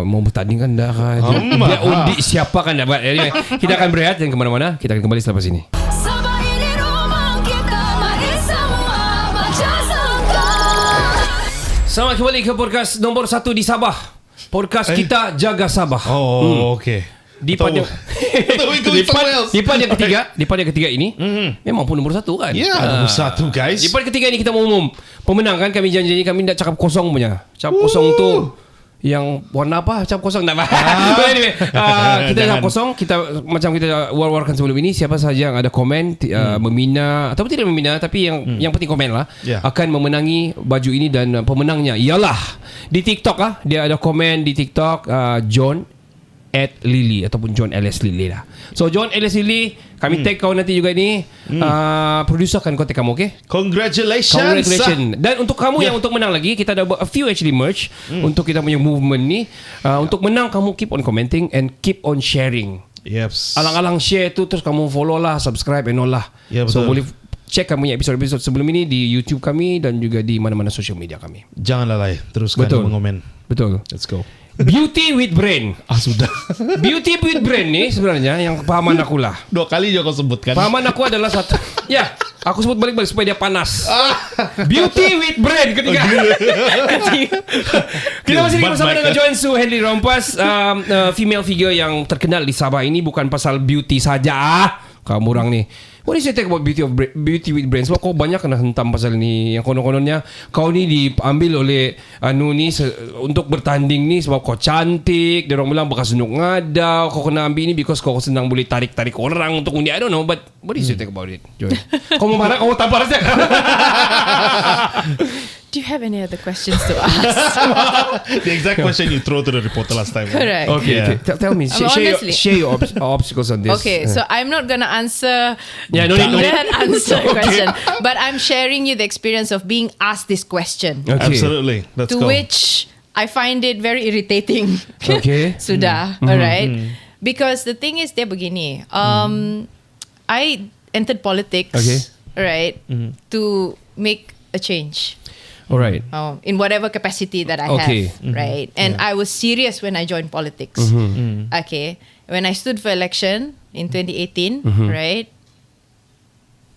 mau bertanding kan dah kan? Dia undi siapa kan dapat. Anyway, kita akan berehat dan kemana-mana. Kita akan kembali selepas ini. Sabah ini rumah kita, mari semua baca sangka. Selamat kembali ke podcast nombor 1 di Sabah. Podcast kita Jaga Sabah. Oh, okay. Di part yang di part yang ketiga ini memang pun nombor 1 kan. Nombor 1 guys. Di part ketiga ini kita mau umum pemenang kan. Kami janji kami tak cakap kosong punya. Cakap kosong tu yang warna apa? Cakap kosong tak apa. Anyway, kita cakap kosong. Kita macam kita war-warkan sebelum ini, siapa sahaja yang ada komen memina ataupun tidak memina, tapi yang penting komen lah, akan memenangi baju ini. Dan pemenangnya ialah di TikTok dia ada komen di TikTok, John @Lily ataupun John LS Lily lah. So John LS Lily, kami tag kau nanti juga ni. Producer akan kontak kamu, okay? Congratulations. Dan untuk kamu yang untuk menang lagi, kita ada a few actually merch untuk kita punya movement ni. Untuk menang, kamu keep on commenting and keep on sharing. Yes. Alang-alang share tu, terus kamu follow lah, subscribe and all lah. Ya, So betul. boleh check kami episode-episode sebelum ini di YouTube kami dan juga di mana-mana social media kami. Jangan lalai, teruskan mengomen. Betul. Let's go. Beauty with brain. Sudah. Beauty with brain ni sebenarnya yang pahaman aku lah. 2 kali juga kau sebutkan. Pahaman aku adalah satu. Ya, aku sebut balik-balik supaya dia panas. Beauty with brain ketiga. Kita masih bersama dengan Joanne Su Henry Rompas, female figure yang terkenal di Sabah ini. Bukan pasal beauty saja. Kamu orang ni, what is your take about beauty with brain? Sebab kau banyak kena hentam pasal ni. Yang konon-kononnya kau ni diambil oleh untuk bertanding ni sebab kau cantik. Dia orang bilang bekas senuk ngadau. Kau kena ambil ni because kau senang boleh tarik-tarik orang untuk undi. I don't know, but what is your take about it, Joy? Kau mau marah, kau tampar saja. Do you have any other questions to ask? The exact question you throw to the reporter last time. Correct. Okay. Tell me, share your obstacles on this. Okay, so I'm not gonna answer no need. that answer question, but I'm sharing you the experience of being asked this question. Okay. Absolutely. Let's To go. which I find it very irritating. Okay. Sudah, alright. Because the thing is, dia begini. I entered politics, Okay. right, to make a change. Alright. In whatever capacity that I Okay. have, right? And I was serious when I joined politics. Okay, when I stood for election in 2018, right?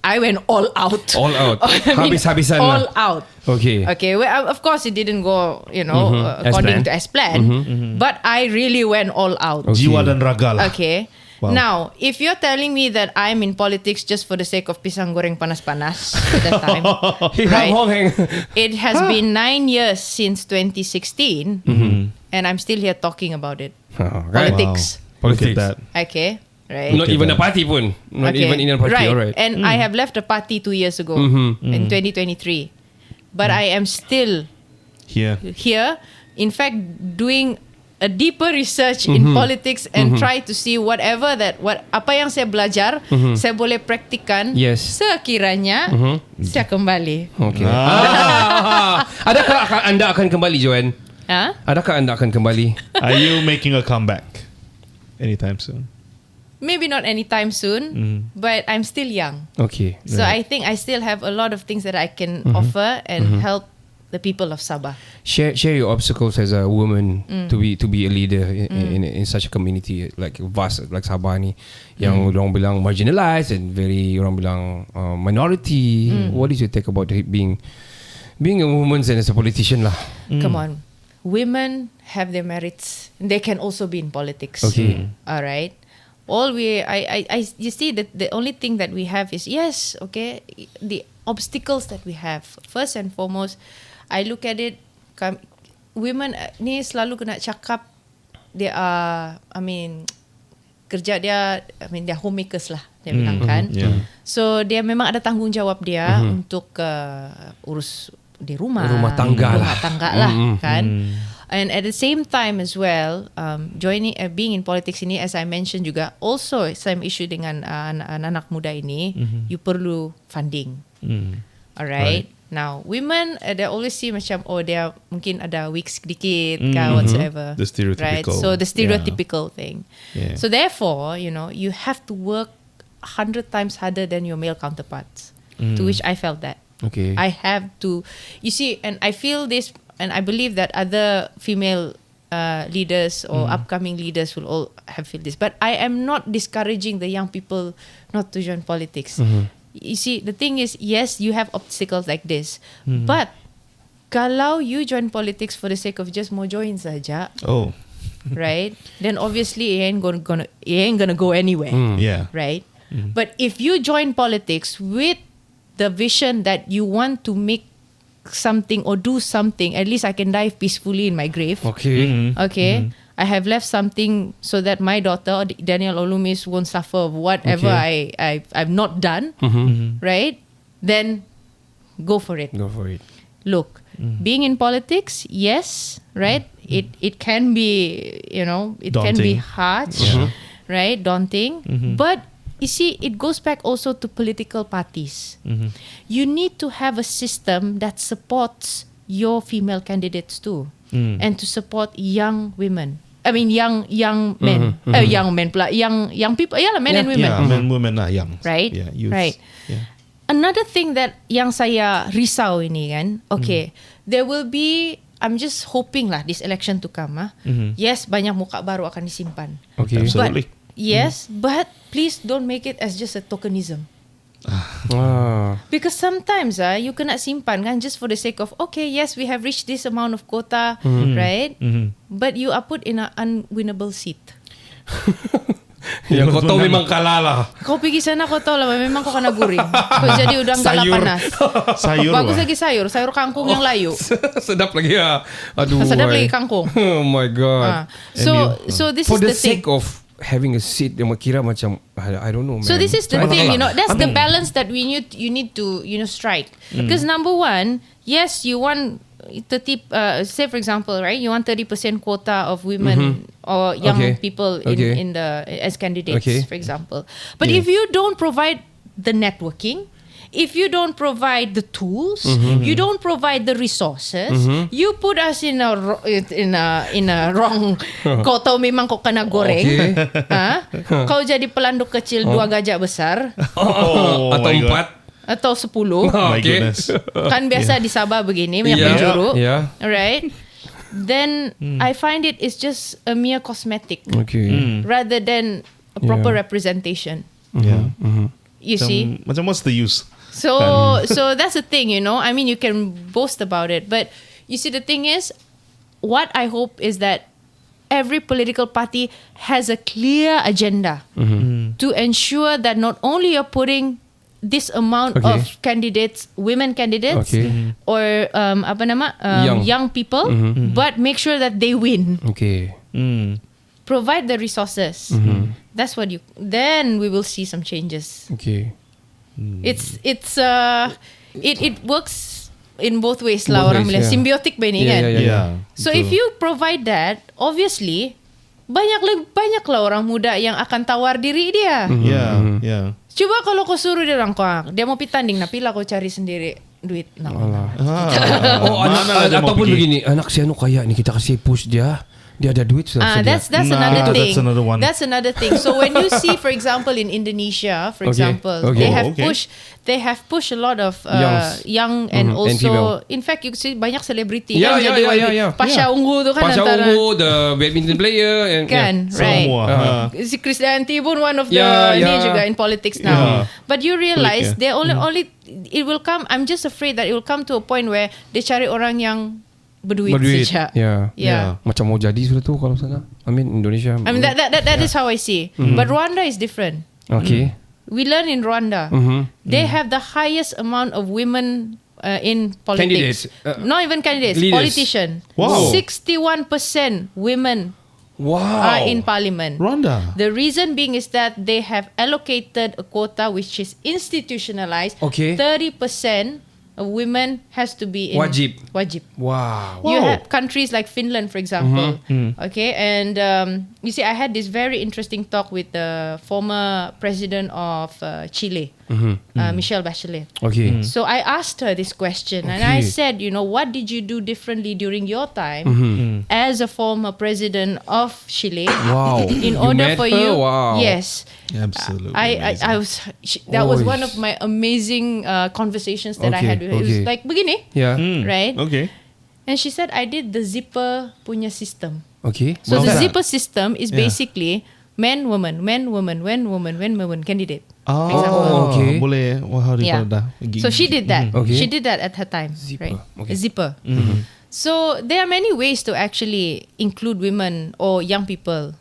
I went all out. All out. I mean, Habis-habisan all lah. out. Okay. Okay, well, of course it didn't go, As according planned. to as planned. But I really went all out. Okay. Jiwa dan raga lah. Okay. Wow. Now, if you're telling me that I'm in politics just for the sake of pisang goreng panas-panas at that time, right? It has been 9 years since 2016, and I'm still here talking about it. Politics. Wow. Look at that. Okay, right? Not even a party pun. Not even in a party. Right. Alright. And I have left a party 2 years ago in 2023, but I am still Here. here. In fact, doing a deeper research in politics and try to see whatever apa yang saya belajar saya boleh praktikan sekiranya saya kembali. Okay. Adakah anda akan kembali, Joanne? Adakah anda akan kembali? Are you making a comeback anytime soon? Maybe not anytime soon, but I'm still young. Okay. So I think I still have a lot of things that I can offer and help the people of Sabah. Share your obstacles as a woman to be a leader in such a community like vast like Sabah ni, yang orang bilang marginalized and very orang bilang minority. What is your take about being a woman and as a politician lah? Come on. Women have their merits. They can also be in politics. Okay. All right. You see that the only thing that we have is the obstacles that we have. First and foremost, I look at it, women ni selalu kena cakap dia kerja dia, dia homemakers lah dia bilang kan. So dia memang ada tanggungjawab dia untuk urus di rumah tangga lah kan. And at the same time as well, being in politics ini, as I mentioned juga, also same issue dengan anak muda ini, you perlu funding. Alright. Now, women, they always see macam, dia mungkin ada weak sedikit, whatsoever. The stereotypical. Right? So the stereotypical thing. Yeah. So therefore, you have to work 100 times harder than your male counterparts. To which I felt that. Okay. I have to, you see, and I feel this. And I believe that other female leaders or upcoming leaders will all have feel this. But I am not discouraging the young people not to join politics. You see, the thing is, yes, you have obstacles like this. But kalau you join politics for the sake of just mau join saja, right? Then obviously it ain't gonna go anywhere. Yeah. Right? But if you join politics with the vision that you want to make something or do something, at least I can die peacefully in my grave. Okay. Okay. I have left something so that my daughter, Daniel Olumis, won't suffer of whatever I've not done. Right? Then go for it. Go for it. Look, being in politics, yes, right? It can be, it can be harsh, right? Daunting. But you see, it goes back also to political parties. You need to have a system that supports your female candidates too, and to support young women. I mean, young men, young men, young people, men and women. Yeah, men, women are young. Right, Yeah, youths. right. Yeah. Another thing that yang saya risau ini kan, there will be. I'm just hoping lah this election to come. Yes, banyak muka baru akan disimpan. Okay. Absolutely. Yes, but please don't make it as just a tokenism. Because sometimes you cannot simpan kan just for the sake of yes, we have reached this amount of quota, right? But you are put in an unwinnable seat. Yang kau tahu memang kalah lah. Kau pergi sana kau tahu lah memang kau kena guring. Kau jadi udang galah panas. Sayur Bagus lah. lagi sayur kangkung yang layu. Sedap lagi ya. Aduh. Sedap why. lagi kangkung. Oh my god. So this For is the the thing. sake of having a seat yang kira macam I don't know man. So this is the thing, that's the balance that you need to strike. Because number one, yes, you want 30 say for example, right, you want 30% quota of women or young people in the as candidates, for example. But if you don't provide the networking, if you don't provide the tools, you don't provide the resources, you put us in a wrong. Kau tahu memang kau kena goreng. Kau jadi pelanduk kecil 2 gajah besar. Atau 4 atau 10. My goodness. Kan biasa di Sabah begini banyak penjuru. Right? Then I find it's just a mere cosmetic rather than a proper representation. Yeah. You see? Macam what's the use? So that's the thing, I mean, you can boast about it, but you see, the thing is, what I hope is that every political party has a clear agenda to ensure that not only you're putting this amount of candidates, women candidates, or young people, but make sure that they win. Provide the resources. That's what then we will see some changes. It works in both ways lah, orang bilang symbiotic ba ini kan. So if you provide that, obviously banyak lah orang muda yang akan tawar diri dia. Yeah. Cuba kalau kau suruh dia orang, dia mau pergi tanding, pila kau cari sendiri. duit. No. Oh, Mana dia mau ataupun pergi? begini, anak si Anu kaya ni, kita kasih push dia ada duit sudah sedia. That's Nah, another thing. that's another one. That's another thing. So when you see, for example, in Indonesia, for Okay, example, okay. they have pushed a lot of Youngs. young and Mhm, and female. also, in fact, you see banyak selebriti Yeah, kan yeah, jadi yeah, YB. yeah, yeah. Pasha Ungu tu kan Pasha antara Ungu, the badminton player and kan, right? Semua. Si Krisdayanti pun one of the Yeah, ni yeah. juga in politics now. Yeah. But you realize Pelik, they only it will come. I'm just afraid that it will come to a point where they cari orang yang berduit saja. Yeah. Yeah. Macam mau jadi sudah tu kalau sana. I mean Indonesia. I mean that is how I see. But Rwanda is different. Okay. We learn in Rwanda. They have the highest amount of women in politics. Candidates. Not even candidates, Leaders. politicians. Wow. 61% women Wow. are in parliament. Rwanda. The reason being is that they have allocated a quota which is institutionalized. Okay. 30% of women has to be in Wajib. Wajib. Wow. You Wow. have countries like Finland, for example. Okay, and you see, I had this very interesting talk with the former president of Chile, Michelle Bachelet. Okay. So I asked her this question, and I said, what did you do differently during your time as a former president of Chile? Wow. In You order met for her? you, Wow. yes. Absolutely. I was that was Oh, one of my amazing conversations that I Okay, had with her. It was okay. like begini, Yeah. right? Okay. And she said I did the zipper punya system. Okay. So What's the that? zipper system is Yeah. basically men, woman, men, woman, men, woman, men, woman candidate. Oh, okay. Boleh. Wah, hari Yeah. dah. So she did that. Okay. She did that at her time, Zipper, right? okay. A zipper. So there are many ways to actually include women or young people.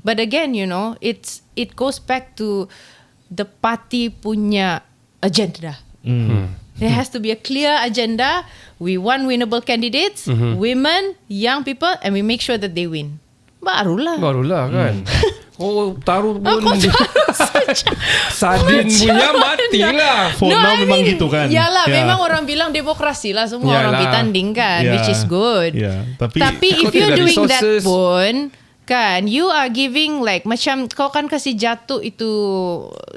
But again, it goes back to the party punya agenda. There has to be a clear agenda. We want winnable candidates, women, young people, and we make sure that they win. Barulah. Barulah kan. Oh, taruh pun Kau taruh saja. sardin punya matilah. For now memang gitu kan. Yalah, Yeah. memang orang bilang demokrasi lah, semua orang Yalah. pergi tanding kan, Yeah. which is good. Yeah. Tapi If Kau you're tidak ada doing that resources. pun, kan, you are giving like macam kau kan kasih jatuh itu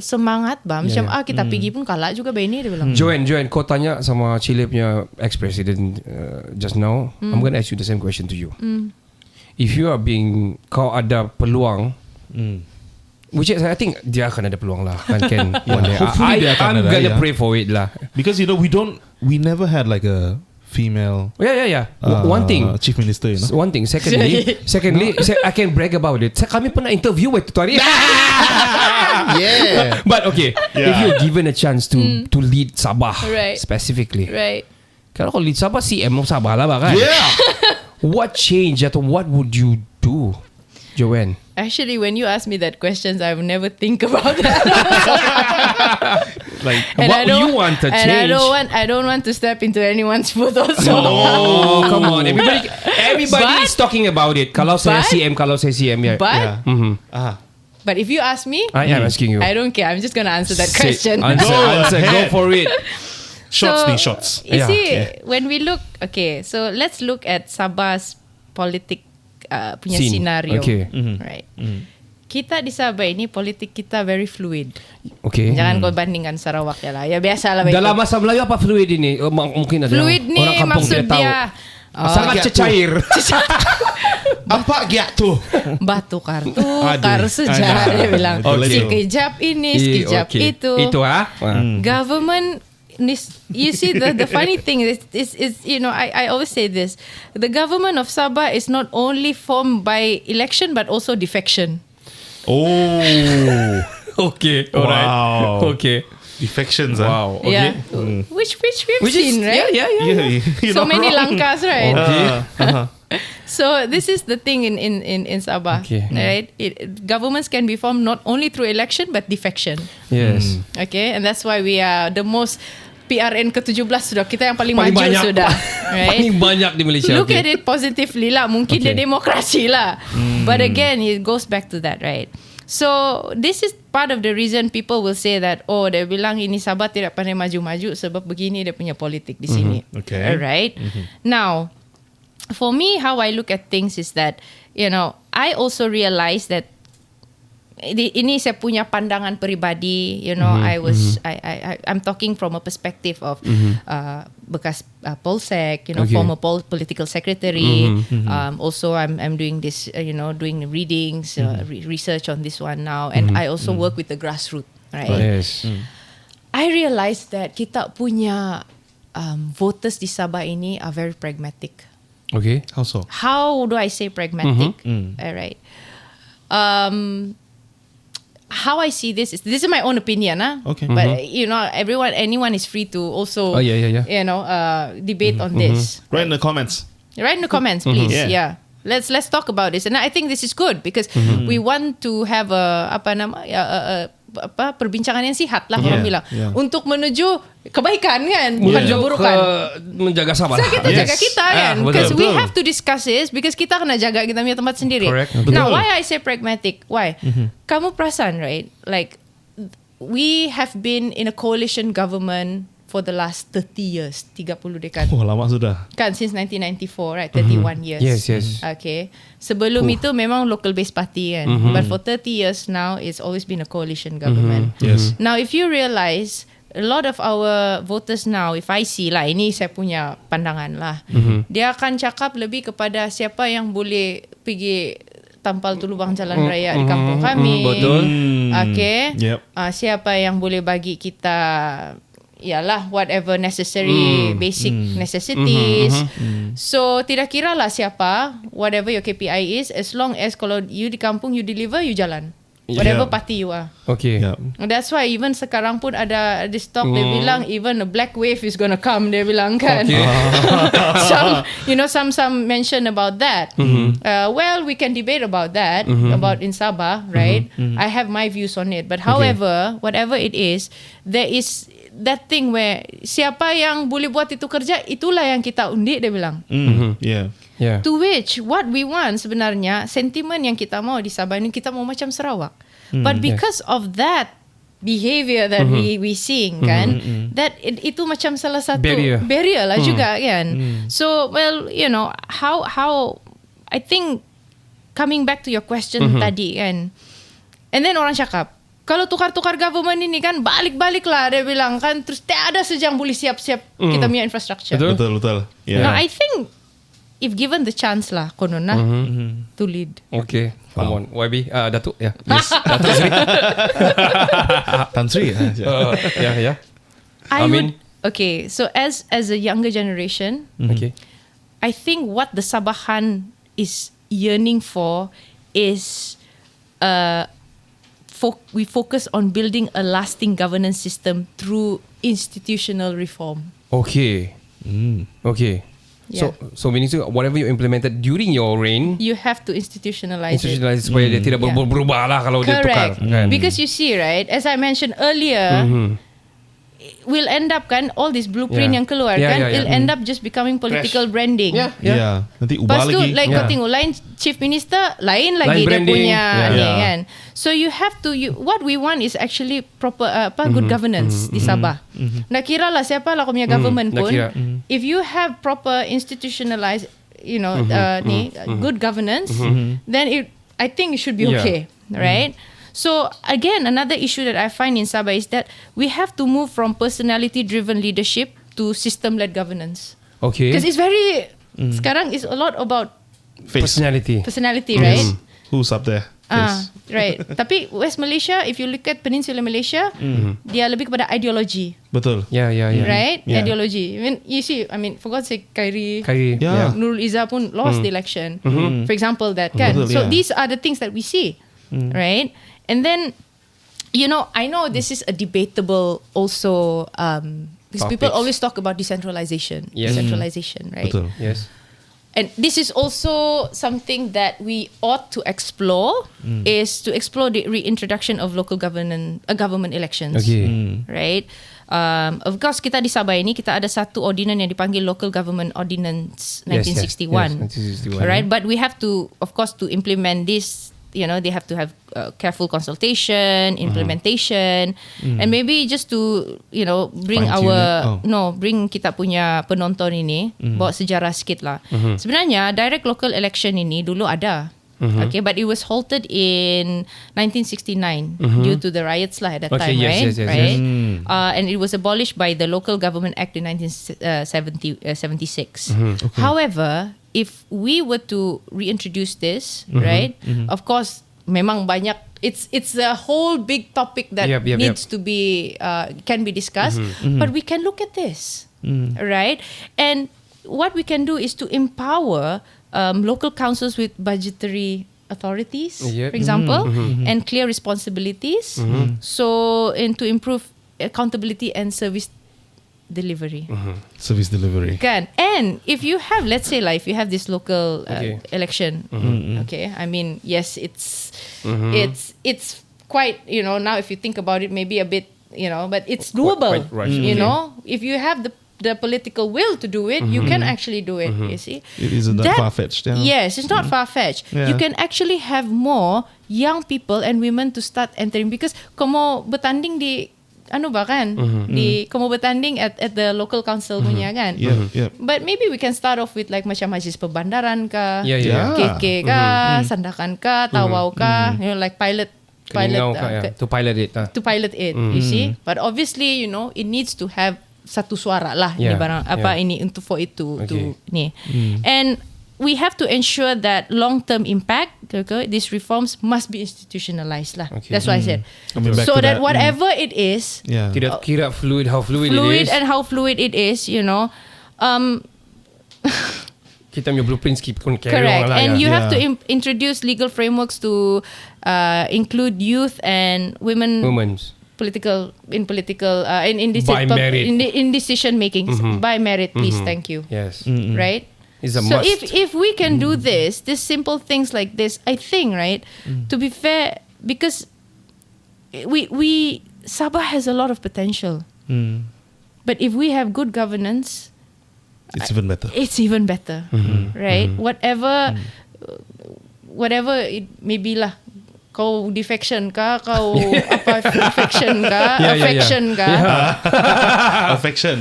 semangat bah, macam kita pergi pun kalah juga Benny dia bilang. Joanne, kau tanya sama Chile punya ex-president just now. I'm going to ask you the same question to you. If you are kau ada peluang, which is, I think dia akan ada peluang lah kan Ken. One day. Hopefully dia akan I'm ada, gonna yeah. pray for it lah. because we never had like a female Yeah. One thing. chief minister, you know. One thing. Secondly, I can brag about it. Kami pernah interview itu hari. Yeah. But okay, if you're given a chance to lead Sabah Right. specifically, Right. kalau lead Sabah CM of Sabah lah kan. Yeah. What change atau what would you do, Joanne? Actually, when you ask me that questions, I will never think about that. Like And what you want to and change? I don't want to step into anyone's foot also. Oh, come on. Everybody But- is talking about it. Kalau saya but- CM, yeah. But Ah. but if you ask me, I am asking you. I don't care. I'm just gonna answer that Say- question. Answer, go ahead. for it. Shots So, ni shots. You Yeah, see, okay. when we look, so let's look at Sabah's politik punya Scene. scenario, Okay. right? Kita di Sabah ini politik kita very fluid. Okay. Jangan kau bandingkan Sarawak ya lah. Ya biasa lah. Dalam bahasa Melayu apa fluid ini? Mungkin ada fluid ni orang kampung maksud tidak tahu. dia Sangat cecair. Apa giat tu? batu kartu, Aduh, kar sejarah ada. dia bilang. Okay. Sekejap ini, sekejap Okay. itu. Itu Government you see the funny thing is I always say this, the government of Sabah is not only formed by election but also defection. Oh. Okay. Wow. Okay. Defections. Wow. Okay. Yeah, which we've Which is seen, right? Yeah. You're So not many wrong. langkas, right? Okay. So this is the thing in Sabah, Okay. right? Governments can be formed not only through election but defection. Yes. Okay, and that's why we are the most PRN ke-17 sudah. Kita yang paling, Paling maju banyak. sudah. Right? Paling banyak di Malaysia. Look okay. at it positively lah. Mungkin dia demokrasi lah. But again, it goes back to that, right? So this is part of the reason people will say that, oh, dia bilang ini Sabah tidak pandai maju-maju sebab begini dia punya politik di sini. Okay. Alright. Now, for me, how I look at things is that, I also realize that ini saya punya pandangan peribadi, you know, I'm talking from a perspective of bekas Polsek, you know, Okay. former political secretary. Also, I'm doing this, you know, doing readings, research on this one now, and I also work with the grassroots, right? Yes. I realized that kita punya voters di Sabah ini are very pragmatic. Okay. How so? How do I say pragmatic? All right. How I see this is my own opinion, Okay. But you know, anyone is free to also, Oh, yeah. you know, debate on this. Write in the comments. Write in the comments, please. Yeah. Yeah. Let's talk about this, and I think this is good because we want to have perbincangan yang sihat lah orang bilang untuk menuju kebaikan kan, bukan Menuju keburukan. menjaga Sabah. So kita jaga kita kan, betul, because we betul. have to discuss this because kita kena jaga kita punya tempat sendiri. Correct. Now, Betul. why I say pragmatic? Why? Kamu perasan, right? Like we have been in a coalition government for the last 30 years, 30 dekad. Oh, lama sudah. Kan since 1994, right? 31 years. Yes. Okay. Sebelum itu memang local based party kan. But for 30 years now, it's always been a coalition government. Yes. Now, if you realize, a lot of our voters now, if I see lah, ini saya punya pandangan lah, dia akan cakap lebih kepada siapa yang boleh pergi tampal tu lubang jalan raya di kampung kami. Betul. Okay. Yep. Siapa yang boleh bagi kita ialah whatever necessary basic necessities. So tidak kira lah siapa, whatever your KPI is, as long as kalau you di kampung you deliver, you jalan. Whatever party you are. Okay. Yeah. That's why even sekarang pun ada this talk, dia bilang even a black wave is gonna come, dia bilang kan. Okay. some mention about that. Well, we can debate about that, about in Sabah, right? I have my views on it. But however, whatever it is, there is that thing where siapa yang boleh buat itu kerja, itulah yang kita undi, dia bilang. Yeah. Yeah. To which what we want sebenarnya, sentimen yang kita mau di Sabah ini, kita mau macam Sarawak. But because of that behavior that we seeing kan, that itu macam salah satu barrier lah juga kan. So well, you know, how I think coming back to your question tadi kan, and then orang cakap kalau tukar-tukar government ini kan balik-balik lah, dia bilang kan, terus tiada sejang boleh siap-siap kita punya infrastructure. Betul. Yeah. Now I think if given the chance lah konona to lead. Okay. Come on. YB. Datuk. Yeah. Yes. Datuk Sri. Tan Sri. Yeah. I Amin. would, okay, so as a younger generation, Okay. I think what the Sabahan is yearning for is we focus on building a lasting governance system through institutional reform. Okay. Okay. Yeah. So meaning to whatever you implemented during your reign, You have to institutionalize it. institutionalize supaya dia tidak Yeah. berubah lah kalau dia tukar. Correct. Kan? Because you see, right, as I mentioned earlier, we'll end up kan, all this blueprint Yeah. yang keluar Yeah, kan, yeah, yeah. it'll end up just becoming political branding. Yeah. Yeah. Nanti ubah Lepas tu lagi. like kau tengok lain chief minister lain lagi dia branding. punya Yeah. ni Yeah. kan. So you have to what we want is actually proper good governance di Sabah. Nak kira lah siapa lah kau punya government nak pun, kira. if you have proper institutionalized, you know, good governance, then I think it should be Yeah. okay, right? So again, another issue that I find in Sabah is that we have to move from personality-driven leadership to system-led governance. Okay. Because it's very sekarang is a lot about Face. Personality. right? Who's up there? Face. Right. Tapi West Malaysia, if you look at Peninsular Malaysia, dia lebih kepada ideology, Betul. Yeah. right? Yeah. Ideology. I mean, you see, for God's sake, Khairi, Yeah. Nurul Izzah pun lost the election. For example, that kan. Betul, So yeah. these are the things that we see, right? And then, you know, I know this is a debatable also, because people Topics. always talk about decentralization, Yes. decentralization, right? Betul. Yes. And this is also something that we ought to explore, is to explore the reintroduction of local government elections. Okay. Right? Of course, kita di Sabah ini, kita ada satu ordinance yang dipanggil Local Government Ordinance 1961. Yes, 1961. Right? But we have to, of course, to implement this, you know, they have to have careful consultation, implementation, and maybe just to, you know, bring Fine-tune it. bring kita punya penonton ini, bawa sejarah sikit lah. Sebenarnya direct local election ini dulu ada Okay, but it was halted in 1969 due to the riots lah at that Okay, time, yes, right? yes, yes, right? yes. And it was abolished by the Local Government Act in 1976. However, if we were to reintroduce this, right? Of course, memang banyak. It's a whole big topic that Yep, yep, needs to be can be discussed. But we can look at this, right? And what we can do is to empower local councils with budgetary authorities, Yep. for example, and clear responsibilities. So, and to improve accountability and service delivery. Service delivery. Kan? And if you have, let's say, like, if you have this local Okay. election, okay, I mean, yes, it's quite, you know, now if you think about it, maybe a bit, you know, but it's doable. quite rushed, You okay. know, if you have the political will to do it, you can actually do it. You see, It isn't that far-fetched. Yeah. Yes, it's not far-fetched. Yeah. You can actually have more young people and women to start entering because kamu bertanding di anu ba kan di kamu bertanding at the local council punya kan. Yeah. But maybe we can start off with like macam Majlis Perbandaran ka, Yeah, yeah. KK ka, Sandakan ka, Tawau ka, you know, like pilot Kelingau ka, to pilot it. to pilot it, you see. But obviously, you know, it needs to have satu suara lah ini Yeah, barang apa yeah. ini untuk for it to Okay. ni. And we have to ensure that long-term impact, okay, these reforms must be institutionalized lah. Okay. That's what I said. Coming back So to that whatever it is, Yeah. Kira fluid, how fluid it fluid is. and how fluid it is, you know. Kita punya blueprints keep on carry Correct. on lah. And yeah. you have to Yeah. introduce legal frameworks to include youth and women Women's. in By merit. decision making by merit, please. Thank you. Yes. Right. It's a So must. if we can do this simple things like this, I think, right, to be fair, because we Sabah has a lot of potential, but if we have good governance, It's even better. it's even better, right? Whatever it may be lah. Kau defection ka, kau apa affection ka, Yeah, yeah, yeah. affection ka. Affection,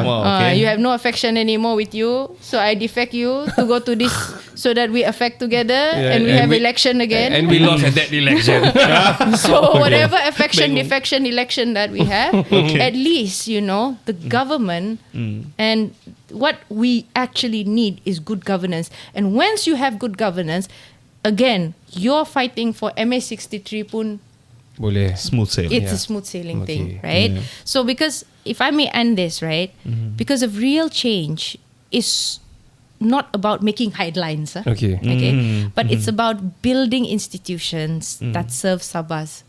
wow, okay. You have no affection anymore with you, so I defect you to go to this so that we affect together Yeah, and we and have we- election again. And we lost at that election. So whatever affection, defection election that we have, at least, you know, the government and what we actually need is good governance. And once you have good governance, again, you're fighting for MA63 pun, Boleh. Smooth sail. it's Yeah. a smooth sailing Okay. thing, right? So because if I may end this, right? Because of real change is not about making headlines, huh? Okay. Okay, but it's about building institutions that serve Sabah's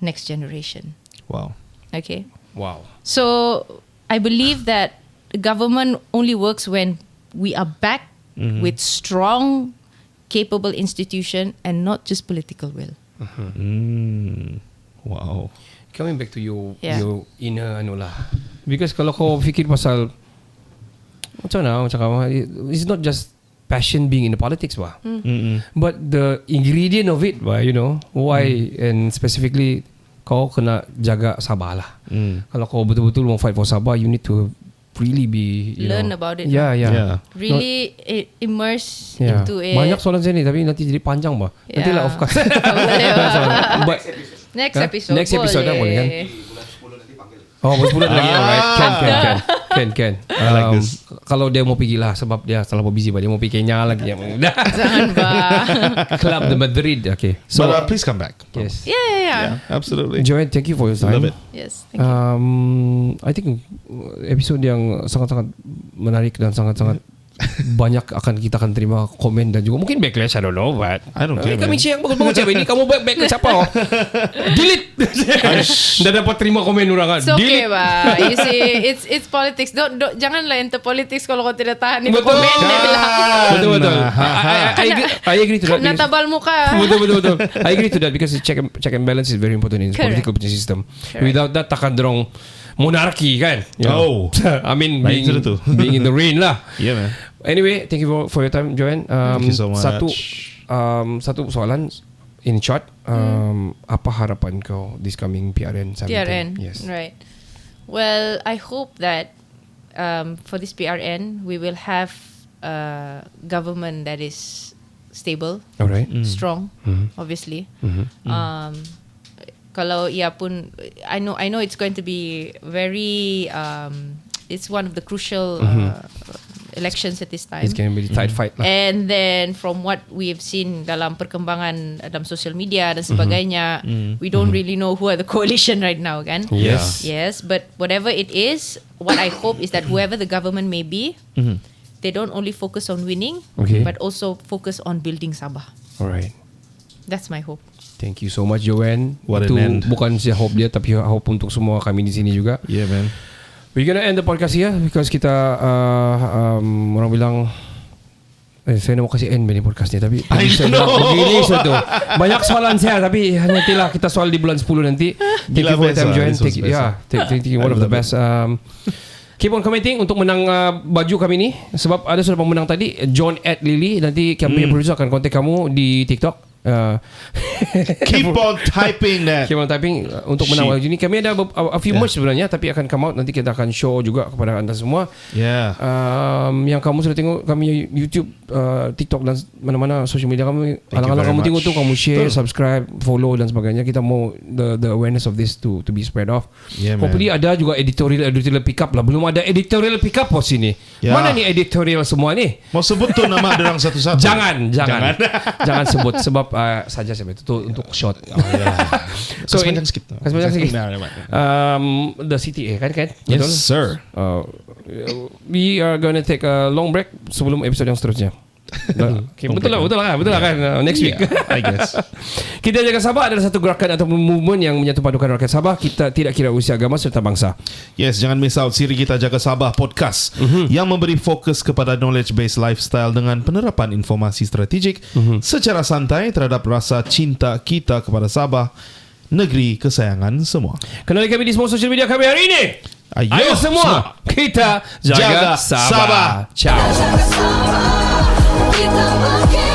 next generation. Wow. Okay, Wow. so I believe that the government only works when we are backed with strong, capable institution and not just political will. Wow. Coming back to your Yeah. your inner anu lah. Because kalau kau fikir pasal macam mana macam it's not just passion being in the politics bah. But the ingredient of it bah, you know, why and specifically kau kena jaga Sabah lah. Kalau kau betul-betul mau fight for Sabah, you need to really be Learn about it. Yeah, yeah. Yeah. Really immerse Yeah. into it. Banyak soalan saya ni tapi nanti jadi panjang bah. Nanti lah of course. Boleh, Wak. But Next Huh? episode. Next episode dah boleh kan? Oh, bulan lagi. Alright. Can. like this. Kalau dia mau pergi lah sebab dia terlalu busy, dia mau pergi Kenya lagi. Jangan bah. Club de Madrid. Okay. So But please come back. yes. Yeah. Absolutely. Joanne, thank you for your time. Love it. Yes. Thank you. I think episode yang sangat-sangat menarik dan sangat-sangat banyak kita akan terima komen dan juga mungkin backlash, I don't know, but I don't care, kami man. yang bagus-bagus cakap ini kamu backlash apa? Delete. Dah dapat terima komen orang kan. It's okay, Delete. bah. You see, it's politics. Don't janganlah enter politics kalau kau tidak tahan itu Betul. komen dia bilang. Betul. I agree to that. Nak tabal muka. Betul. I agree to that because check and balance is very important in the Correct. political system. Without that takkan dorong monarki kan. You know? I mean Baik being, tu. being in the rain lah. Yeah, man. Anyway, thank you for your time, Joanne. Thank you so much. Satu soalan in short. Apa harapan kau this coming PRN? 17? PRN. Yes. Right. Well, I hope that for this PRN we will have a government that is stable, Alright. strong, obviously. Kalau ia pun, I know it's going to be very. It's one of the crucial elections at this time. It's going to be a tight fight lah. And then from what we have seen dalam perkembangan dalam social media dan sebagainya, we don't really know who are the coalition right now, kan? Yes. Yes, but whatever it is, what I hope is that whoever the government may be, they don't only focus on winning, Okay. but also focus on building Sabah. Alright. That's my hope. Thank you so much, Joanne. What Itu an end. bukan saja hope dia, tapi hope untuk semua kami di sini juga. Yeah, man. We're gonna end the podcast here because kita orang bilang saya nak mau kasih end ni podcast ni, tapi begini tu. Banyak soalan saya, tapi nantilah kita soal di bulan 10 nanti. Thank you for your time, Joanne. Thank you, one of the best. Keep on commenting untuk menang baju kami ni, sebab ada sudah pemenang tadi, John at Lily. Nanti kami punya producer akan kontak kamu di TikTok. Keep on typing that. Keep on typing untuk menang baju ni. Kami ada a few merch sebenarnya, tapi akan come out nanti, kita akan show juga kepada anda semua. Yeah. Yang kamu sudah tengok kami YouTube, TikTok dan mana-mana social media kami, Thank you alang-alang very kamu tengok much. tu, kamu share, Betul. subscribe, follow dan sebagainya. Kita mau the awareness of this to be spread off. Yeah, man. Hopefully ada juga editorial pick up lah. Belum ada editorial pick up pos sini. Ya. Mana ni editorial semua ni? Mau sebut tu nama orang satu-satu? Jangan jangan sebut, sebab saja saya itu untuk shot. So Kasih sikit. Kasih sikit. The CTA kan? Yes, Betul? sir. We are going to take a long break sebelum episode yang seterusnya. Okay, betul lah kan next week. I guess. Kita Jaga Sabah adalah satu gerakan atau movement yang menyatu padukan rakyat Sabah. Kita tidak kira usia, agama serta bangsa. Yes, jangan miss out siri kita Jaga Sabah podcast yang memberi fokus kepada knowledge based lifestyle dengan penerapan informasi strategik secara santai terhadap rasa cinta kita kepada Sabah, negeri kesayangan semua. Kenali kami di semua social media kami hari ini. Ayo semua, kita Jaga Jaga Sabah. Sabah. Ciao. Kita makin